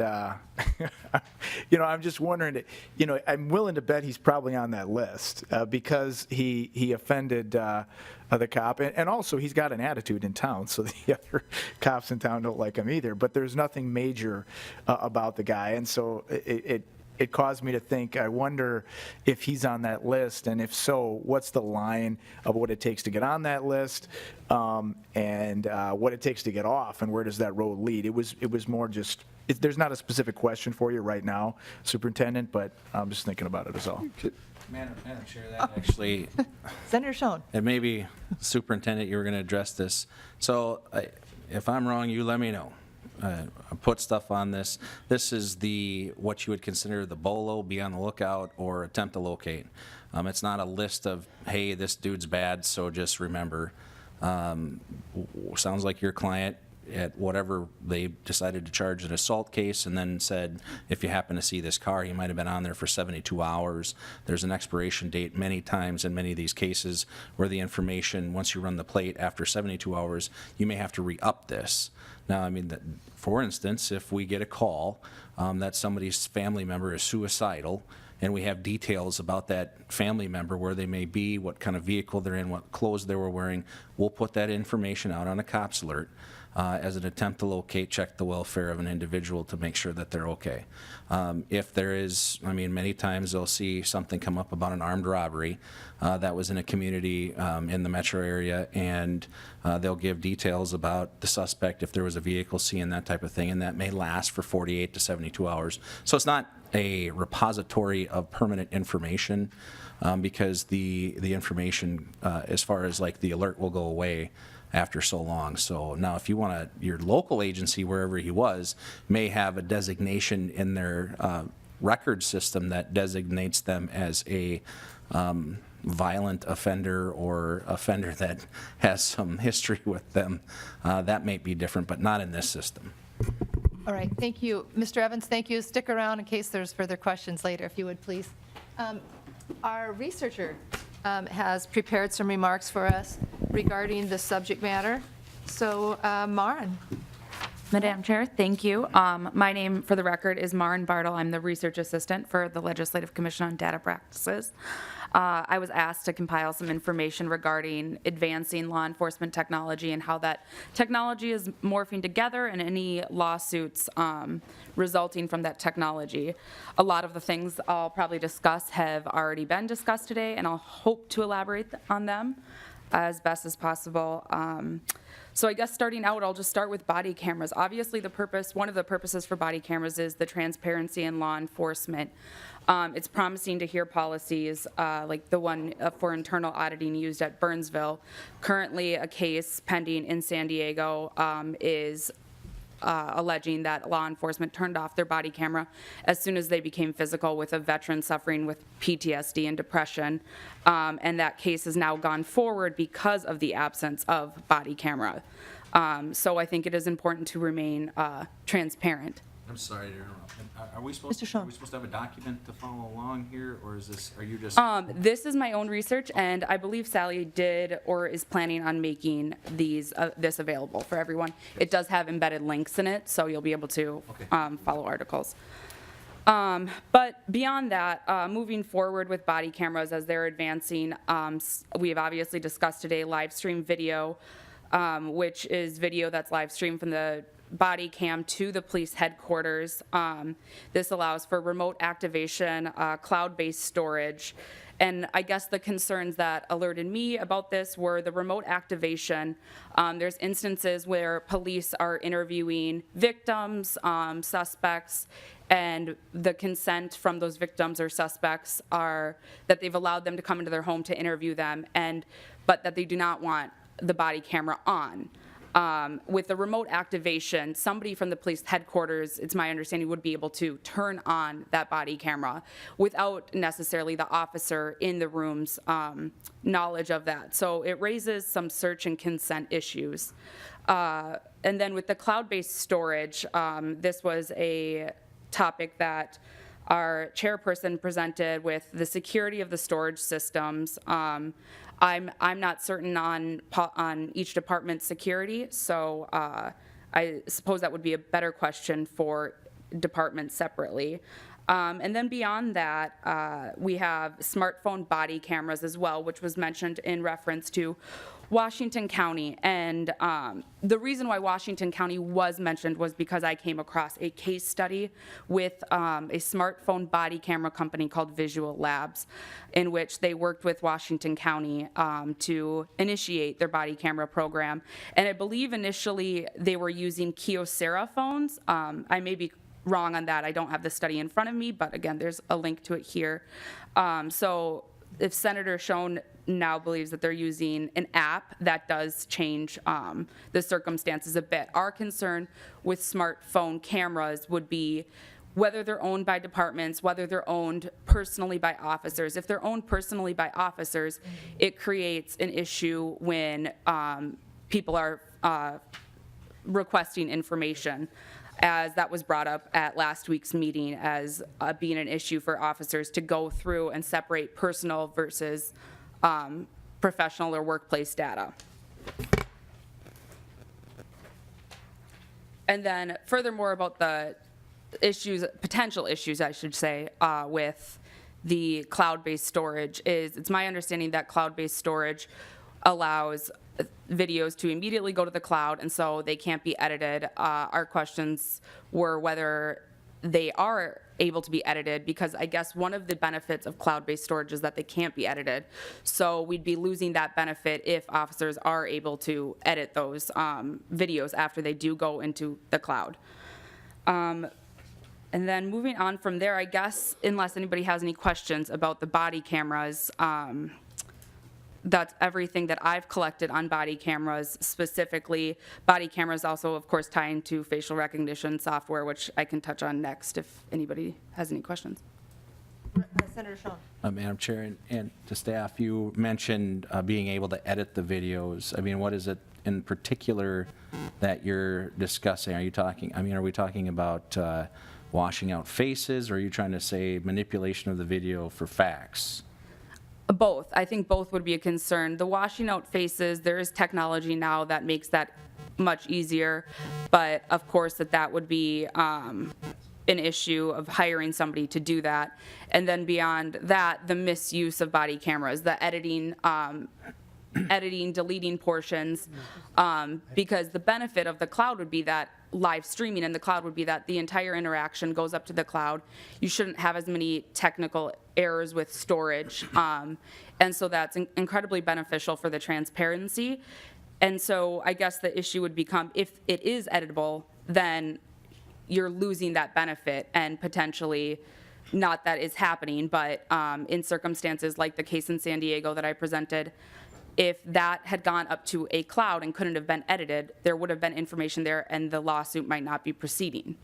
you know, I'm just wondering, you know, I'm willing to bet he's probably on that list because he offended the cop. And also, he's got an attitude in town, so the other cops in town don't like him either. But there's nothing major about the guy. And so it caused me to think, I wonder if he's on that list, and if so, what's the line of what it takes to get on that list, and what it takes to get off, and where does that road lead? It was more just, there's not a specific question for you right now, Superintendent, but I'm just thinking about it as all. Madam Chair, that actually, Senator Schoen? and maybe Superintendent, you were going to address this. So if I'm wrong, you let me know. I put stuff on this. This is what you would consider the BOLO, be on the lookout, or attempt to locate. It's not a list of, hey, this dude's bad, so just remember. Sounds like your client, at whatever they decided to charge an assault case, and then said, if you happen to see this car, he might have been on there for 72 hours. There's an expiration date many times in many of these cases where the information, once you run the plate after 72 hours, you may have to re-up this. Now, I mean, for instance, if we get a call that somebody's family member is suicidal, and we have details about that family member, where they may be, what kind of vehicle they're in, what clothes they were wearing, we'll put that information out on a COPS alert as an attempt to locate, check the welfare of an individual to make sure that they're okay. If there is, I mean, many times they'll see something come up about an armed robbery that was in a community in the metro area, and they'll give details about the suspect, if there was a vehicle seen, that type of thing, and that may last for 48 to 72 hours. So it's not a repository of permanent information, because the information, as far as like the alert, will go away after so long. So now if you want to, your local agency, wherever he was, may have a designation in their record system that designates them as a violent offender or offender that has some history with them, that may be different, but not in this system. All right, thank you. Mr. Evans, thank you. Stick around in case there's further questions later, if you would, please. Our researcher has prepared some remarks for us regarding the subject matter. So, Maren. Madam Chair, thank you. My name, for the record, is Maren Bartle. I'm the research assistant for the Legislative Commission on Data Practices. I was asked to compile some information regarding advancing law enforcement technology and how that technology is morphing together and any lawsuits resulting from that technology. A lot of the things I'll probably discuss have already been discussed today, and I'll hope to elaborate on them as best as possible. So I guess starting out, I'll just start with body cameras. Obviously, one of the purposes for body cameras is the transparency in law enforcement. It's promising to hear policies like the one for internal auditing used at Burnsville. Currently, a case pending in San Diego is alleging that law enforcement turned off their body camera as soon as they became physical with a veteran suffering with PTSD and depression. And that case has now gone forward because of the absence of body camera. So I think it is important to remain transparent. I'm sorry to interrupt. Are we supposed Mr. Schoen. to have a document to follow along here, or are you just? This is my own research, and I believe Sally did or is planning on making this available for everyone. It does have embedded links in it, so you'll be able to follow articles. But beyond that, moving forward with body cameras as they're advancing, we have obviously discussed today live stream video, which is video that's live streamed from the body cam to the police headquarters. This allows for remote activation, cloud-based storage. And I guess the concerns that alerted me about this were the remote activation. There's instances where police are interviewing victims, suspects, and the consent from those victims or suspects are that they've allowed them to come into their home to interview them, but that they do not want the body camera on. With the remote activation, somebody from the police headquarters, it's my understanding, would be able to turn on that body camera without necessarily the officer in the room's knowledge of that. So it raises some search and consent issues. And then with the cloud-based storage, this was a topic that our chairperson presented with the security of the storage systems. I'm not certain on each department's security, so I suppose that would be a better question for departments separately. And then beyond that, we have smartphone body cameras as well, which was mentioned in reference to Washington County. And the reason why Washington County was mentioned was because I came across a case study with a smartphone body camera company called Visual Labs, in which they worked with Washington County to initiate their body camera program. And I believe initially they were using Kyocera phones. I may be wrong on that. I don't have the study in front of me, but again, there's a link to it here. So if Senator Schoen now believes that they're using an app, that does change the circumstances a bit. Our concern with smartphone cameras would be whether they're owned by departments, whether they're owned personally by officers. If they're owned personally by officers, it creates an issue when people are requesting information, as that was brought up at last week's meeting as being an issue for officers to go through and separate personal versus professional or workplace data. And then furthermore about the issues, potential issues, I should say, with the cloud-based storage is, it's my understanding that cloud-based storage allows videos to immediately go to the cloud, and so they can't be edited. Our questions were whether they are able to be edited, because I guess one of the benefits of cloud-based storage is that they can't be edited. So we'd be losing that benefit if officers are able to edit those videos after they do go into the cloud. And then moving on from there, I guess, unless anybody has any questions about the body cameras, that's everything that I've collected on body cameras specifically. Body cameras also, of course, tie into facial recognition software, which I can touch on next if anybody has any questions. Senator Schoen. Madam Chair, and to staff, you mentioned being able to edit the videos. I mean, what is it in particular that you're discussing? Are you talking, I mean, are we talking about washing out faces, or are you trying to say manipulation of the video for facts? Both. I think both would be a concern. The washing out faces, there is technology now that makes that much easier, but of course that would be an issue of hiring somebody to do that. And then beyond that, the misuse of body cameras, the editing, deleting portions, because the benefit of the cloud would be that live streaming in the cloud would be that the entire interaction goes up to the cloud. You shouldn't have as many technical errors with storage. And so that's incredibly beneficial for the transparency. And so I guess the issue would become, if it is editable, then you're losing that benefit, and potentially, not that is happening, but in circumstances like the case in San Diego that I presented, if that had gone up to a cloud and couldn't have been edited, there would have been information there and the lawsuit might not be proceeding.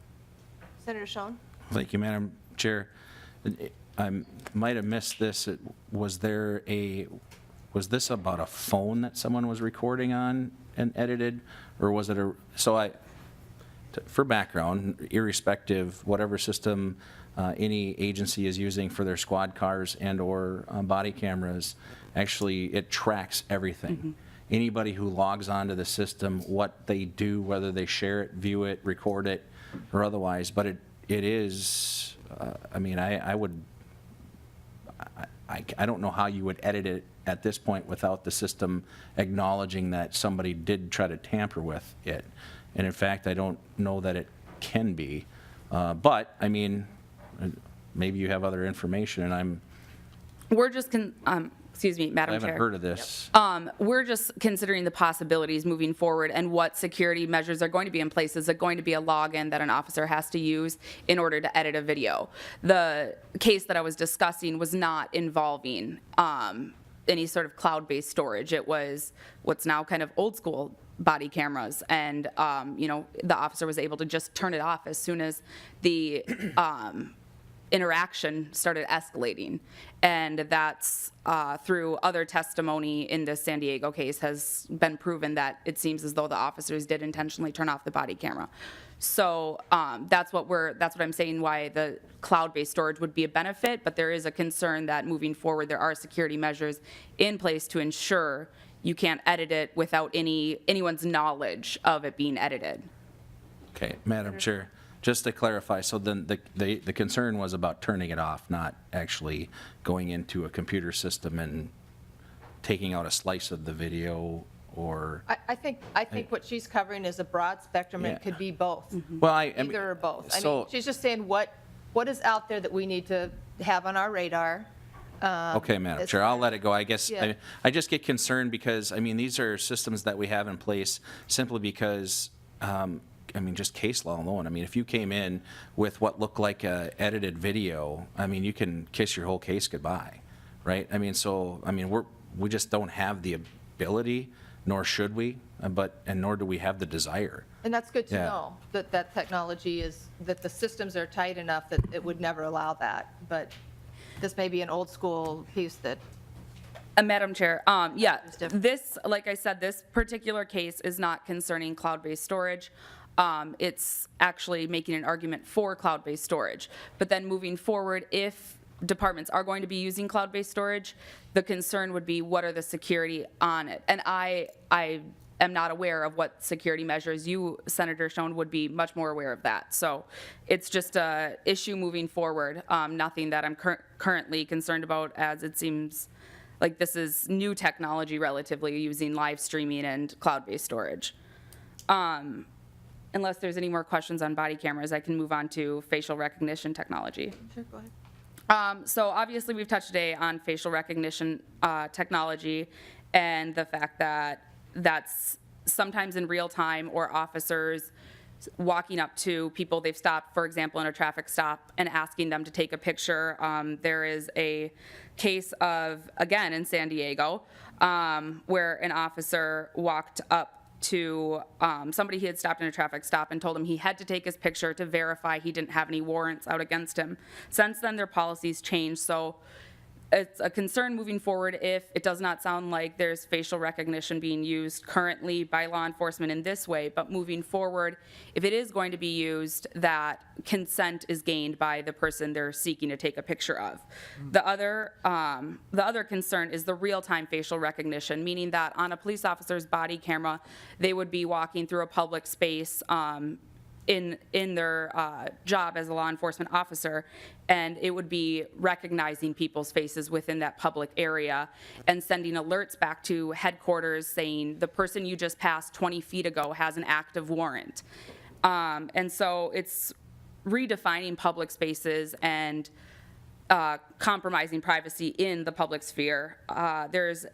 Senator Schoen. Thank you, Madam Chair. I might have missed this. Was this about a phone that someone was recording on and edited, or was it for background, irrespective, whatever system any agency is using for their squad cars and/or body cameras, actually it tracks everything. Mm-hmm. Anybody who logs onto the system, what they do, whether they share it, view it, record it, or otherwise. But it is, I mean, I don't know how you would edit it at this point without the system acknowledging that somebody did try to tamper with it. And in fact, I don't know that it can be. But, I mean, maybe you have other information, and We're just, excuse me, I Madam haven't Chair. heard of this. We're just considering the possibilities moving forward and what security measures are going to be in place. Is it going to be a login that an officer has to use in order to edit a video? The case that I was discussing was not involving any sort of cloud-based storage. It was what's now kind of old school body cameras, and the officer was able to just turn it off as soon as the interaction started escalating. And that's through other testimony in the San Diego case has been proven that it seems as though the officers did intentionally turn off the body camera. So that's what I'm saying, why the cloud-based storage would be a benefit, but there is a concern that moving forward there are security measures in place to ensure you can't edit it without anyone's knowledge of it being edited. Okay, Madam Chair, just to clarify, so then the concern was about turning it off, not actually going into a computer system and taking out a slice of the video, or? I think what she's covering is a broad spectrum, and it Yeah. could be both. Well, I mean, Either or both. I mean, so- she's just saying what is out there that we need to have on our radar. Okay, Madam as Chair, far I'll as- let it go. I guess, Yeah. I just get concerned because, I mean, these are systems that we have in place simply because, I mean, just case law alone. I mean, if you came in with what looked like a edited video, I mean, you can kiss your whole case goodbye, right? I mean, so, I mean, we just don't have the ability, nor should we, and nor do we have the desire. And that's good to Yeah. know, that technology is, that the systems are tight enough that it would never allow that. But this may be an old school piece that, Madam Chair, yeah, It's different. this, like I said, this particular case is not concerning cloud-based storage. It's actually making an argument for cloud-based storage. But then moving forward, if departments are going to be using cloud-based storage, the concern would be what are the security on it? And I am not aware of what security measures. You, Senator Schoen, would be much more aware of that. So it's just a issue moving forward, nothing that I'm currently concerned about, as it seems like this is new technology relatively, using live streaming and cloud-based storage. Unless there's any more questions on body cameras, I can move on to facial recognition technology. sure, go ahead. So obviously, we've touched today on facial recognition technology and the fact that that's sometimes in real time, or officers walking up to people they've stopped, for example, in a traffic stop, and asking them to take a picture. There is a case of, again, in San Diego, where an officer walked up to somebody he had stopped in a traffic stop and told him he had to take his picture to verify he didn't have any warrants out against him. Since then, their policies changed, so it's a concern moving forward if it does not sound like there's facial recognition being used currently by law enforcement in this way, but moving forward, if it is going to be used, that consent is gained by the person they're seeking to take a picture of. The other concern is the real-time facial recognition, meaning that on a police officer's body camera, they would be walking through a public space in their job as a law enforcement officer, and it would be recognizing people's faces within that public area and sending alerts back to headquarters saying the person you just passed 20 feet ago has an active warrant. And so it's redefining public spaces and compromising privacy in the public sphere. As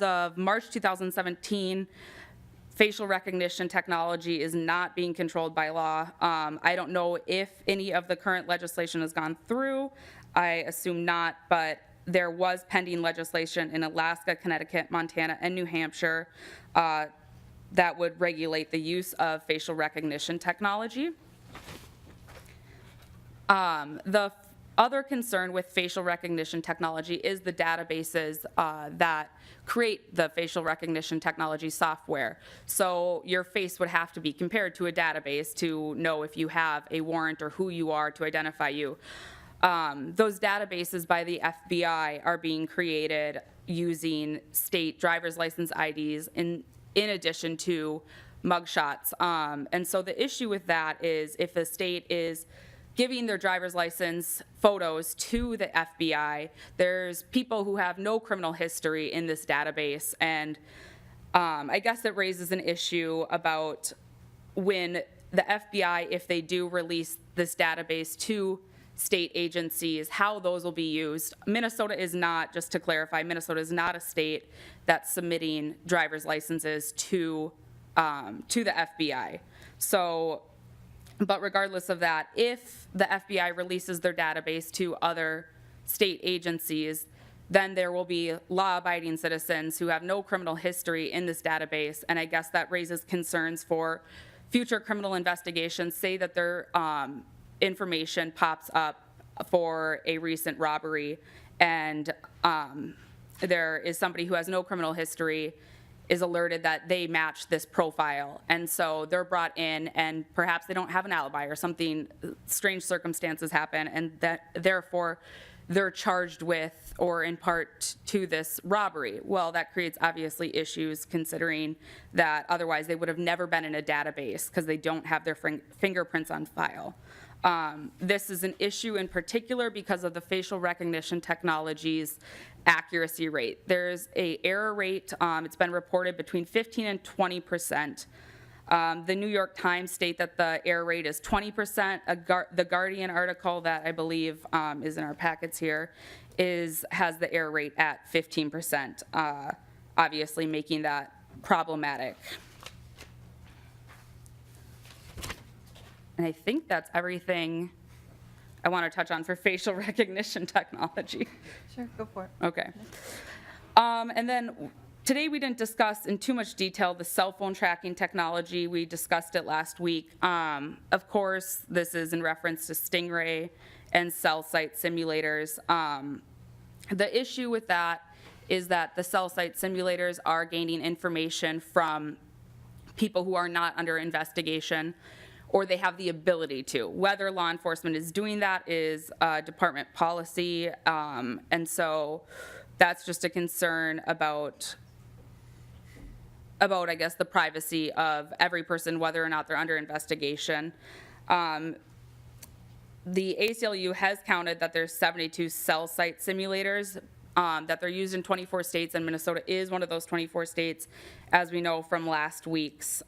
of March 2017, facial recognition technology is not being controlled by law. I don't know if any of the current legislation has gone through. I assume not, but there was pending legislation in Alaska, Connecticut, Montana, and New Hampshire that would regulate the use of facial recognition technology. The other concern with facial recognition technology is the databases that create the facial recognition technology software. So your face would have to be compared to a database to know if you have a warrant or who you are to identify you. Those databases by the FBI are being created using state driver's license IDs in addition to mugshots. And so the issue with that is if the state is giving their driver's license photos to the FBI, there's people who have no criminal history in this database, and I guess it raises an issue about when the FBI, if they do release this database to state agencies, how those will be used. Minnesota is not, just to clarify, Minnesota is not a state that's submitting driver's licenses to the FBI. So, but regardless of that, if the FBI releases their database to other state agencies, then there will be law-abiding citizens who have no criminal history in this database, and I guess that raises concerns for future criminal investigations. Say that their information pops up for a recent robbery, and there is somebody who has no criminal history is alerted that they match this profile, and so they're brought in, and perhaps they don't have an alibi or something, strange circumstances happen, and that therefore they're charged with or in part to this robbery. Well, that creates obviously issues considering that otherwise they would have never been in a database because they don't have their fingerprints on file. This is an issue in particular because of the facial recognition technology's accuracy rate. There's a error rate, it's been reported between 15 and 20%. The New York Times state that the error rate is 20%. The Guardian article that I believe is in our packets here has the error rate at 15%, obviously making that problematic. And I think that's everything I want to touch on for facial recognition technology. Sure, go for it. Okay. And then today we didn't discuss in too much detail the cell phone tracking technology. We discussed it last week. Of course, this is in reference to Stingray and cell site simulators. The issue with that is that the cell site simulators are gaining information from people who are not under investigation, or they have the ability to. Whether law enforcement is doing that is department policy, and so that's just a concern about, I guess, the privacy of every person, whether or not they're under investigation. The ACLU has counted that there's 72 cell site simulators that they're used in 24 states, and Minnesota is one of those 24 states, as we know from last week's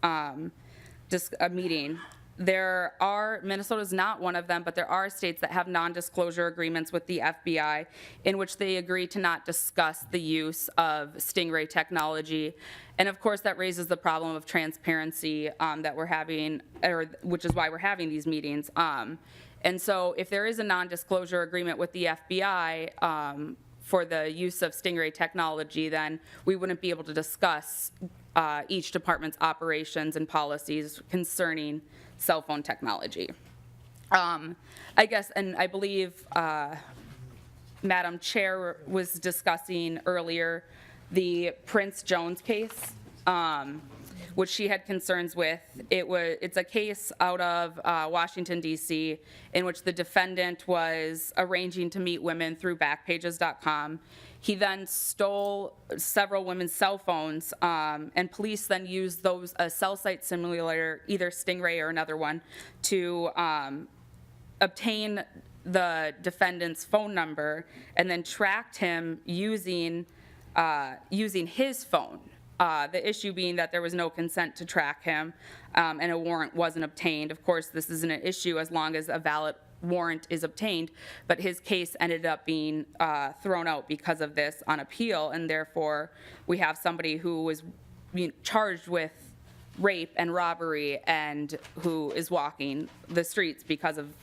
meeting. Minnesota's not one of them, but there are states that have non-disclosure agreements with the FBI in which they agree to not discuss the use of Stingray technology. And of course, that raises the problem of transparency that we're having, which is why we're having these meetings. And so if there is a non-disclosure agreement with the FBI for the use of Stingray technology, then we wouldn't be able to discuss each department's operations and policies concerning cell phone technology. I guess, and I believe Madam Chair was discussing earlier the Prince Jones case, which she had concerns with. It's a case out of Washington, D.C., in which the defendant was arranging to meet women through Backpages.com. He then stole several women's cell phones, and police then used those, a cell site simulator, either Stingray or another one, to obtain the defendant's phone number and then tracked him using his phone. The issue being that there was no consent to track him, and a warrant wasn't obtained. Of course, this isn't an issue as long as a valid warrant is obtained, but his case ended up being thrown out because of this on appeal, and therefore we have somebody who was charged with rape and robbery and who is walking the streets because of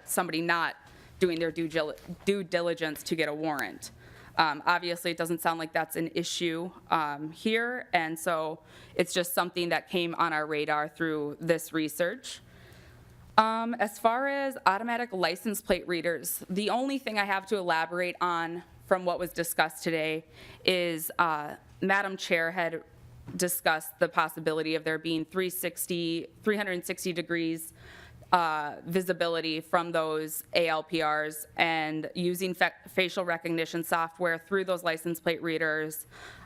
somebody not doing their due diligence to get a warrant. Obviously, it doesn't sound like that's an issue here, and so it's just something that came on our radar through this research. As far as automatic license plate readers, the only thing I have to elaborate on from what was discussed today is Madam Chair had discussed the possibility of there being 360 degrees visibility from those ALPRs, and using facial recognition software through those license plate readers.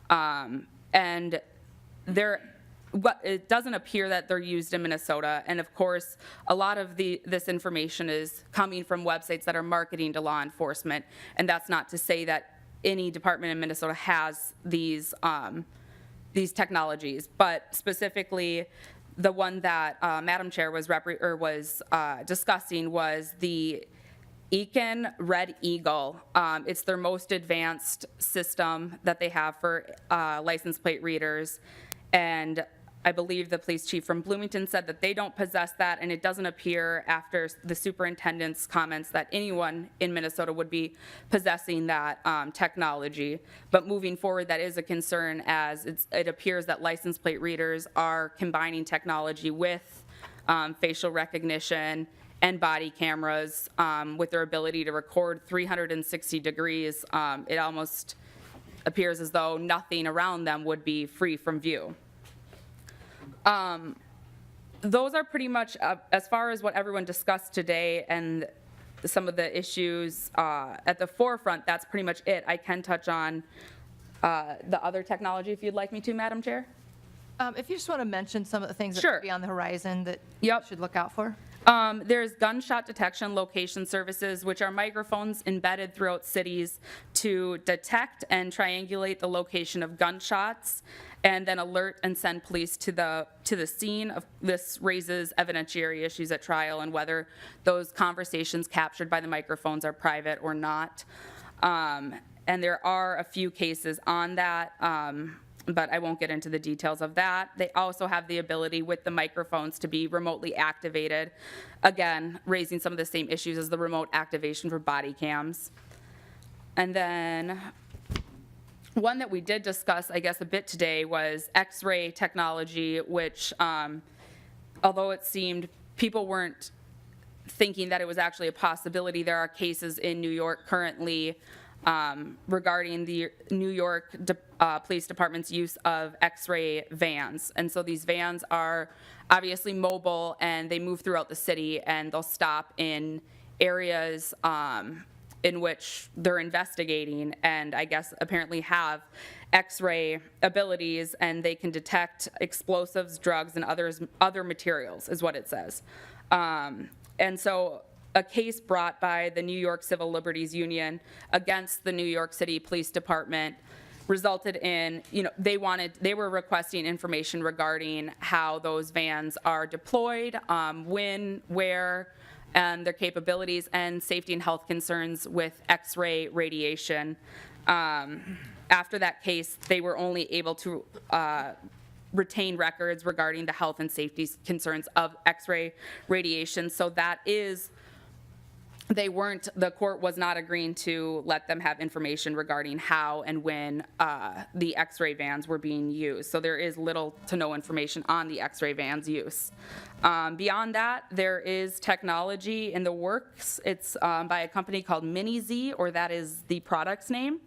And it doesn't appear that they're used in Minnesota. And of course, a lot of this information is coming from websites that are marketing to law enforcement. And that's not to say that any department in Minnesota has these technologies, but specifically, the one that Madam Chair was discussing was the Eakin Red Eagle. It's their most advanced system that they have for license plate readers, and I believe the police chief from Bloomington said that they don't possess that, and it doesn't appear after the superintendent's comments that anyone in Minnesota would be possessing that technology. But moving forward, that is a concern, as it appears that license plate readers are combining technology with facial recognition and body cameras with their ability to record 360 degrees. It almost appears as though nothing around them would be free from view. Those are pretty much, as far as what everyone discussed today and some of the issues at the forefront, that's pretty much it. I can touch on the other technology if you'd like me to, Madam Chair. If you just want to mention some of the things that Sure. could be on the horizon that Yep. you should look out for. There's gunshot detection location services, which are microphones embedded throughout cities to detect and triangulate the location of gunshots, and then alert and send police to the scene. This raises evidentiary issues at trial and whether those conversations captured by the microphones are private or not. And there are a few cases on that. But I won't get into the details of that. They also have the ability with the microphones to be remotely activated, again, raising some of the same issues as the remote activation for body cams. And then one that we did discuss, I guess, a bit today was X-ray technology, which, although it seemed people weren't thinking that it was actually a possibility, there are cases in New York currently regarding the New York Police Department's use of X-ray vans. And so these vans are obviously mobile, and they move throughout the city, and they'll stop in areas in which they're investigating, and I guess apparently have X-ray abilities, and they can detect explosives, drugs, and other materials, is what it says. And so a case brought by the New York Civil Liberties Union against the New York City Police Department resulted in, they were requesting information regarding how those vans are deployed, when, where, and their capabilities, and safety and health concerns with X-ray radiation. After that case, they were only able to retain records regarding the health and safety concerns of X-ray radiation. So that is the court was not agreeing to let them have information regarding how and when the X-ray vans were being used. So there is little to no information on the X-ray vans use. Beyond that, there is technology in the works. It's by a company called Mini-Z, or that is the product's name.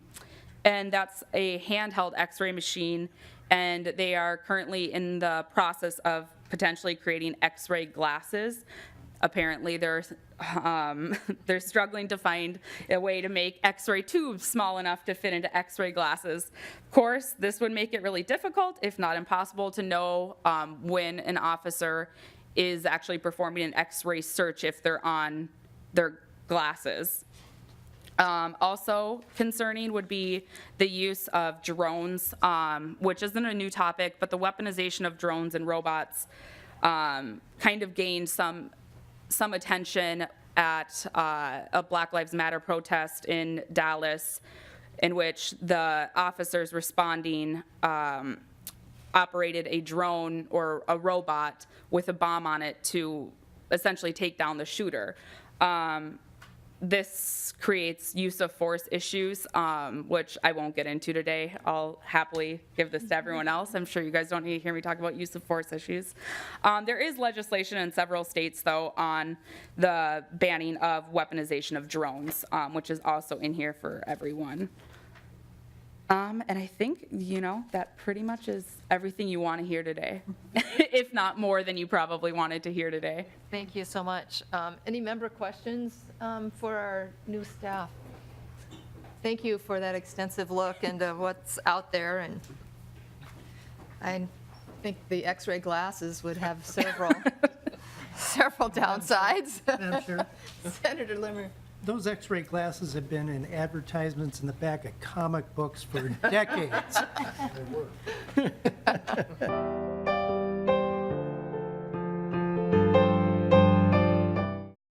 And that's a handheld X-ray machine, and they are currently in the process of potentially creating X-ray glasses. Apparently, they're struggling to find a way to make X-ray tubes small enough to fit into X-ray glasses. Of course, this would make it really difficult, if not impossible, to know when an officer is actually performing an X-ray search if they're on their glasses. Also concerning would be the use of drones, which isn't a new topic, but the weaponization of drones and robots kind of gained some attention at a Black Lives Matter protest in Dallas, in which the officers responding operated a drone or a robot with a bomb on it to essentially take down the shooter. This creates use of force issues, which I won't get into today. I'll happily give this to everyone else. I'm sure you guys don't need to hear me talk about use of force issues. There is legislation in several states, though, on the banning of weaponization of drones, which is also in here for everyone. And I think, that pretty much is everything you want to hear today, if not more than you probably wanted to hear today. Thank you so much. Any member questions for our new staff? Thank you for that extensive look into what's out there, and I think the X-ray glasses would have several downsides. Madam Chair, Senator Limmer. those X-ray glasses have been in advertisements in the back of comic books for decades.